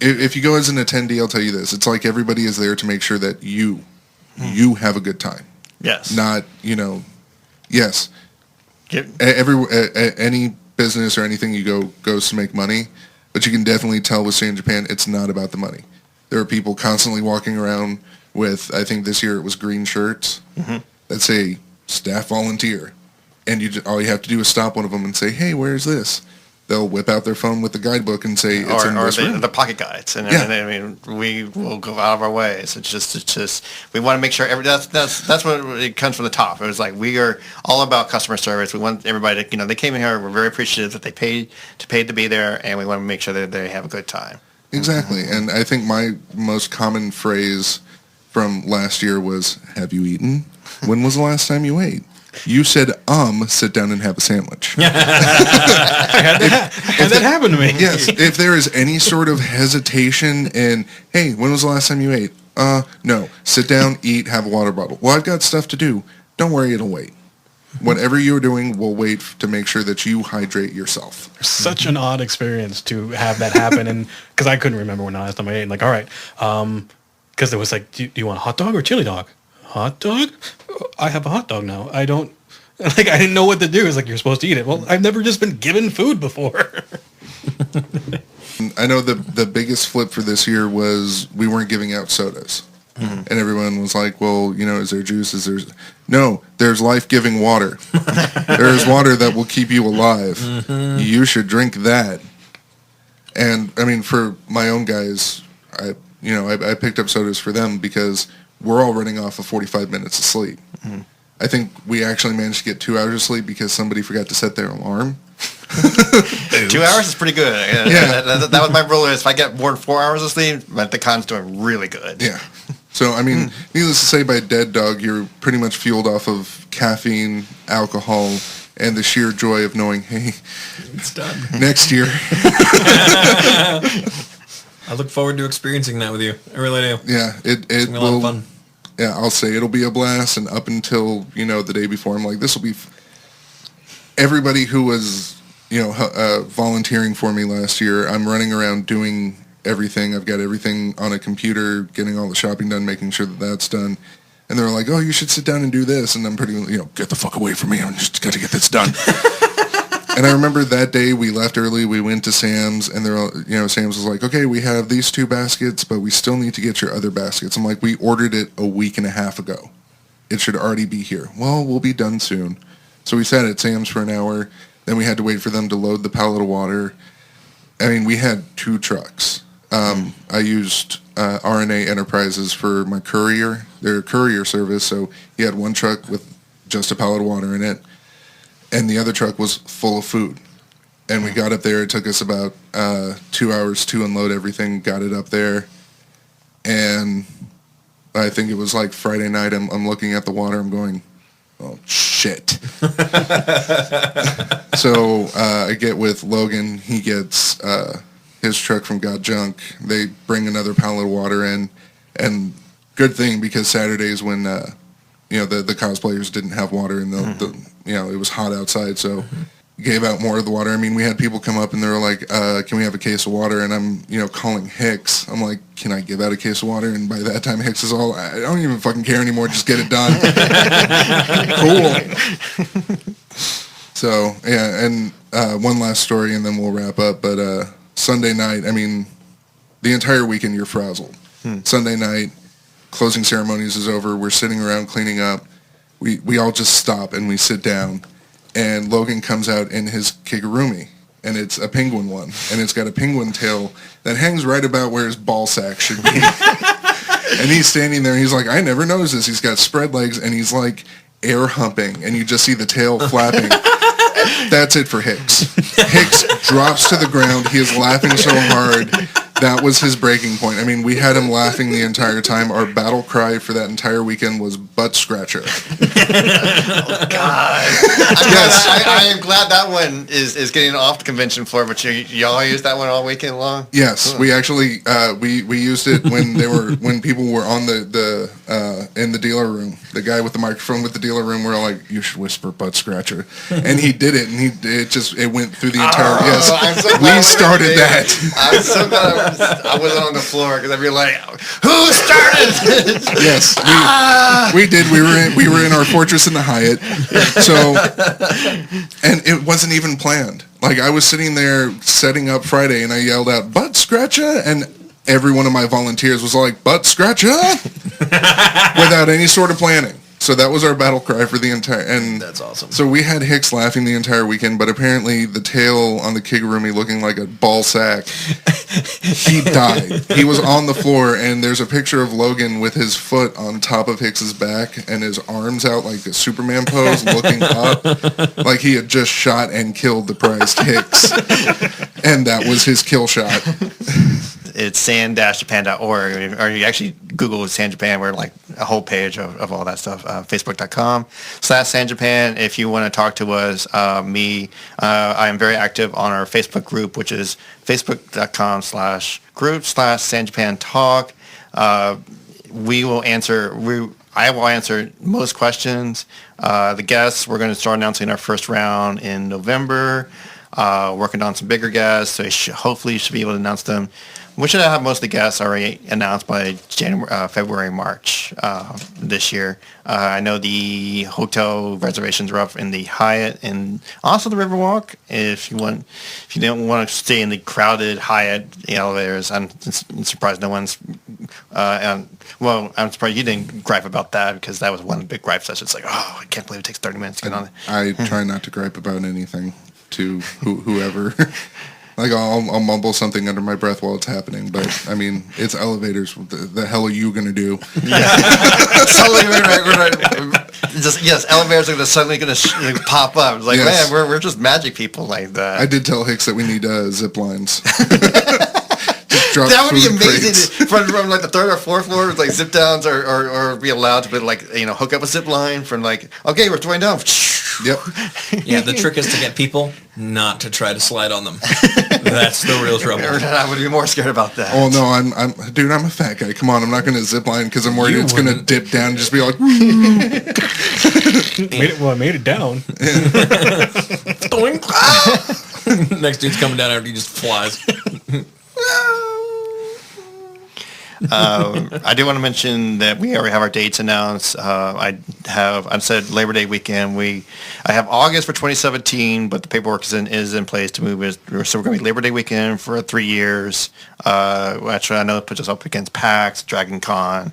If you go as an attendee, I'll tell you this. It's like everybody is there to make sure that you have a good time. Yes. Not, yes. Any business or anything you goes to make money, but you can definitely tell with San Japan, it's not about the money. There are people constantly walking around with, I think this year it was green shirts that say staff volunteer, and all you have to do is stop one of them and say, "Hey, where's this?" they'll whip out their phone with the guidebook and say it's in this room. The pocket guides, and I mean, we will go out of our ways. It's just we want to make sure that's what it comes from the top. It was like we are all about customer service. We want everybody to, they came in here. We're very appreciative that they paid to be there, and we want to make sure that they have a good time. Exactly, and I think my most common phrase from last year was, "Have you eaten? When was the last time you ate?" You said, sit down and have a sandwich. Had that happen to me. Yes, if there is any sort of hesitation and, hey, when was the last time you ate? No. Sit down, eat, have a water bottle. Well, I've got stuff to do. Don't worry, it'll wait. Whatever you're doing will wait to make sure that you hydrate yourself. Such an odd experience to have that happen, and because I couldn't remember when the last time I ate. Like, all right, because it was like, do you want a hot dog or chili dog? Hot dog? I have a hot dog now. I didn't know what to do. It's like, you're supposed to eat it. Well, I've never just been given food before. I know the biggest flip for this year was we weren't giving out sodas. Mm-hmm. And everyone was like, well, is there juice? No, there's life-giving water. There's water that will keep you alive. Mm-hmm. You should drink that. And, I mean, for my own guys, I picked up sodas for them because we're all running off of 45 minutes of sleep. Mm-hmm. I think we actually managed to get 2 hours of sleep because somebody forgot to set their alarm. 2 hours is pretty good. Yeah. That was my rule. If I get more than 4 hours of sleep, the con's doing really good. Yeah. So, I mean, needless to say, by Dead Dog, you're pretty much fueled off of caffeine, alcohol, and the sheer joy of knowing, hey, it's done. Next year. I look forward to experiencing that with you. I really do. Yeah, it will be a lot of fun. Yeah, I'll say it'll be a blast, and up until, the day before, I'm like, this will be... Everybody who was, volunteering for me last year, I'm running around doing everything. I've got everything on a computer, getting all the shopping done, making sure that that's done. And they're like, oh, you should sit down and do this. And I'm pretty, get the fuck away from me. I'm just got to get this done. And I remember that day we left early. We went to Sam's, and they're, Sam's was like, okay, we have these 2 baskets, but we still need to get your other baskets. I'm like, we ordered it a week and a half ago. It should already be here. Well, we'll be done soon. So we sat at Sam's for an hour. Then we had to wait for them to load the pallet of water. I mean, we had 2 trucks. I used RNA Enterprises for my courier, their courier service. So he had 1 truck with just a pallet of water in it, and the other truck was full of food. And we got up there. It took us about 2 hours to unload everything, got it up there. And I think it was like Friday night. I'm looking at the water. I'm going, oh, shit. So I get with Logan. He gets his truck from Got Junk. They bring another pallet of water in. And good thing, because Saturdays when, the cosplayers didn't have water and it was hot outside. So gave out more of the water. I mean, we had people come up and they were like, can we have a case of water? And I'm, calling Hicks. I'm like, can I give out a case of water? And by that time, Hicks is all, I don't even fucking care anymore. Just get it done. Cool. So, yeah, and one last story and then we'll wrap up. But Sunday night, I mean, the entire weekend you're frazzled. Sunday night, closing ceremonies is over. We're sitting around cleaning up. We all just stop and we sit down. And Logan comes out in his kigurumi, and it's a penguin one, and it's got a penguin tail that hangs right about where his ball sack should be. And he's standing there, and he's like, I never noticed this. He's got spread legs, and he's like air humping, and you just see the tail flapping. That's it for Hicks. Hicks drops to the ground. He is laughing so hard. That was his breaking point. I mean, we had him laughing the entire time. Our battle cry for that entire weekend was butt scratcher. Oh, God. I am glad that one is getting off the convention floor, but y'all used that one all weekend long? Yes, we actually we used it when people were on the in the dealer room. The guy with the microphone with the dealer room, we're all like, you should whisper butt scratcher. And he did it, and it went through the entire, yes. I'm so we started that. I'm so glad I wasn't on the floor, because I'd be like, who started? Yes, we did. We were in our fortress in the Hyatt. So, and it wasn't even planned. Like, I was sitting there setting up Friday, and I yelled out, butt scratcher, and every one of my volunteers was like, butt scratcher, without any sort of planning. So that was our battle cry for the entire... And that's awesome. So we had Hicks laughing the entire weekend, but apparently the tail on the kigurumi looking like a ball sack, he died. He was on the floor, and there's a picture of Logan with his foot on top of Hicks's back and his arms out like a Superman pose, looking up like he had just shot and killed the prized Hicks. And that was his kill shot. It's san-japan.org, or you actually Google San Japan, we're like a whole page of all that stuff. Facebook.com/San Japan. If you want to talk to us, I am very active on our Facebook group, which is facebook.com/group/San Japan Talk. We will answer. I will answer most questions. The guests, we're going to start announcing our first round in November. Working on some bigger guests, so hopefully you should be able to announce them. We should have most of the guests already announced by February, March this year. I know the hotel reservations are up in the Hyatt and also the Riverwalk. If you don't want to stay in the crowded Hyatt elevators, I'm surprised no one's. I'm surprised you didn't gripe about that, because that was one big gripe session. It's like, oh, I can't believe it takes 30 minutes to get on it. I try not to gripe about anything to whoever. Like, I'll mumble something under my breath while it's happening, but, I mean, it's elevators. What the hell are you going to do? Yeah. Yes, elevators are suddenly going to pop up. It's like, yes. Man, we're just magic people like that. I did tell Hicks that we need zip lines. That would be amazing. From like the third or fourth floor, like zip downs, or be allowed to hook up a zip line from like, okay, we're throwing down. Yep. Yeah, the trick is to get people not to try to slide on them. That's the real trouble. I would be more scared about that. Oh no, I'm a fat guy. Come on, I'm not going to zip line because I'm worried it's going to dip down and just be like. Made it down. Next dude's coming down after he just flies. I do want to mention that we already have our dates announced. I said Labor Day weekend. I have August for 2017, but the paperwork is in place to move it. So we're going to be Labor Day weekend for 3 years. Actually, I know it puts us up against PAX, Dragon Con.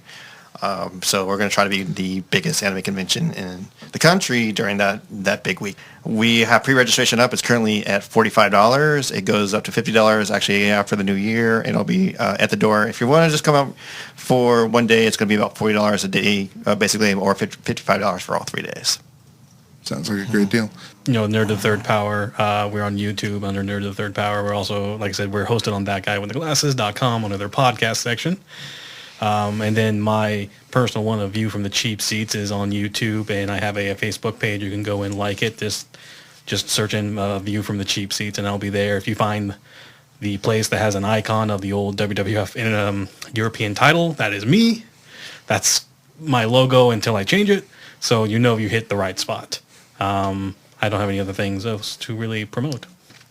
So we're going to try to be the biggest anime convention in the country during that big week. We have pre-registration up. It's currently at $45. It goes up to $50 actually after the new year. It'll be at the door. If you want to just come out for one day, it's going to be about $40 a day, basically, or $55 for all 3 days. Sounds like a great deal. Nerd of the Third Power. We're on YouTube under Nerd of the Third Power. We're also, like I said, we're hosted on thatguywiththeglasses.com under their podcast section. And then my personal one, A View from the Cheap Seats, is on YouTube, and I have a Facebook page. You can go and like it. Just search in A View from the Cheap Seats, and I'll be there. If you find the place that has an icon of the old WWF European title, that is me. That's my logo until I change it, so you hit the right spot. I don't have any other things else to really promote.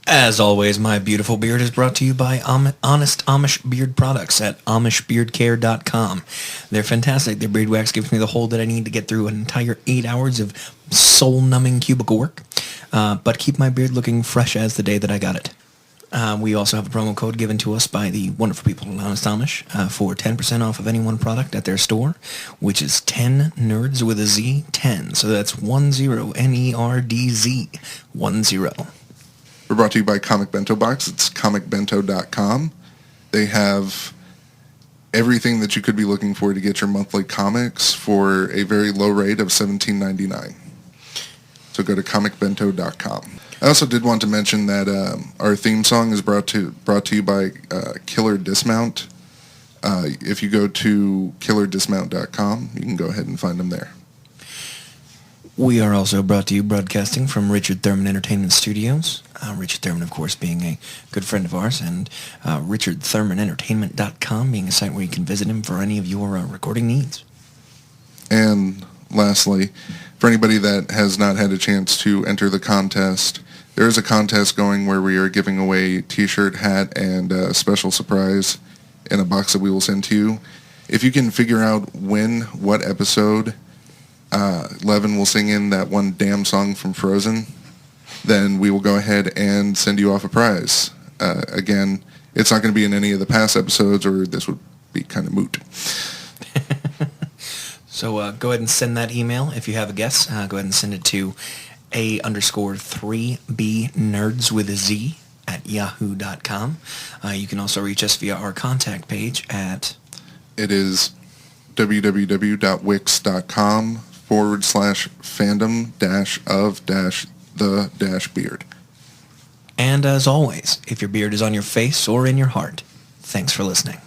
As always, my beautiful beard is brought to you by Honest Amish Beard Products at AmishBeardCare.com. They're fantastic. Their beard wax gives me the hold that I need to get through an entire 8 hours of soul-numbing cubicle work, but keep my beard looking fresh as the day that I got it. We also have a promo code given to us by the wonderful people at Honest Amish for 10% off of any one product at their store, which is 10 nerds with a Z, 10. So that's 10 NERDZ 10. We're brought to you by Comic Bento Box. It's comicbento.com. They have everything that you could be looking for to get your monthly comics for a very low rate of $17.99. So go to comicbento.com. I also did want to mention that our theme song is brought to you by Killer Dismount. If you go to killardismount.com, you can go ahead and find them there. We are also brought to you broadcasting from Richard Thurman Entertainment Studios. Richard Thurman, of course, being a good friend of ours, and richardthurmanentertainment.com being a site where you can visit him for any of your recording needs. And lastly, for anybody that has not had a chance to enter the contest, there is a contest going where we are giving away t-shirt, hat, and a special surprise in a box that we will send to you. If you can figure out what episode Levin will sing in that one damn song from Frozen, then we will go ahead and send you off a prize. Again, it's not going to be in any of the past episodes, or this would be kind of moot. So go ahead and send that email if you have a guess. Go ahead and send it to a_3bnerds with a Z at yahoo.com. You can also reach us via our contact page at... It is www.wix.com/fandom-of-the-beard. And as always, if your beard is on your face or in your heart, thanks for listening.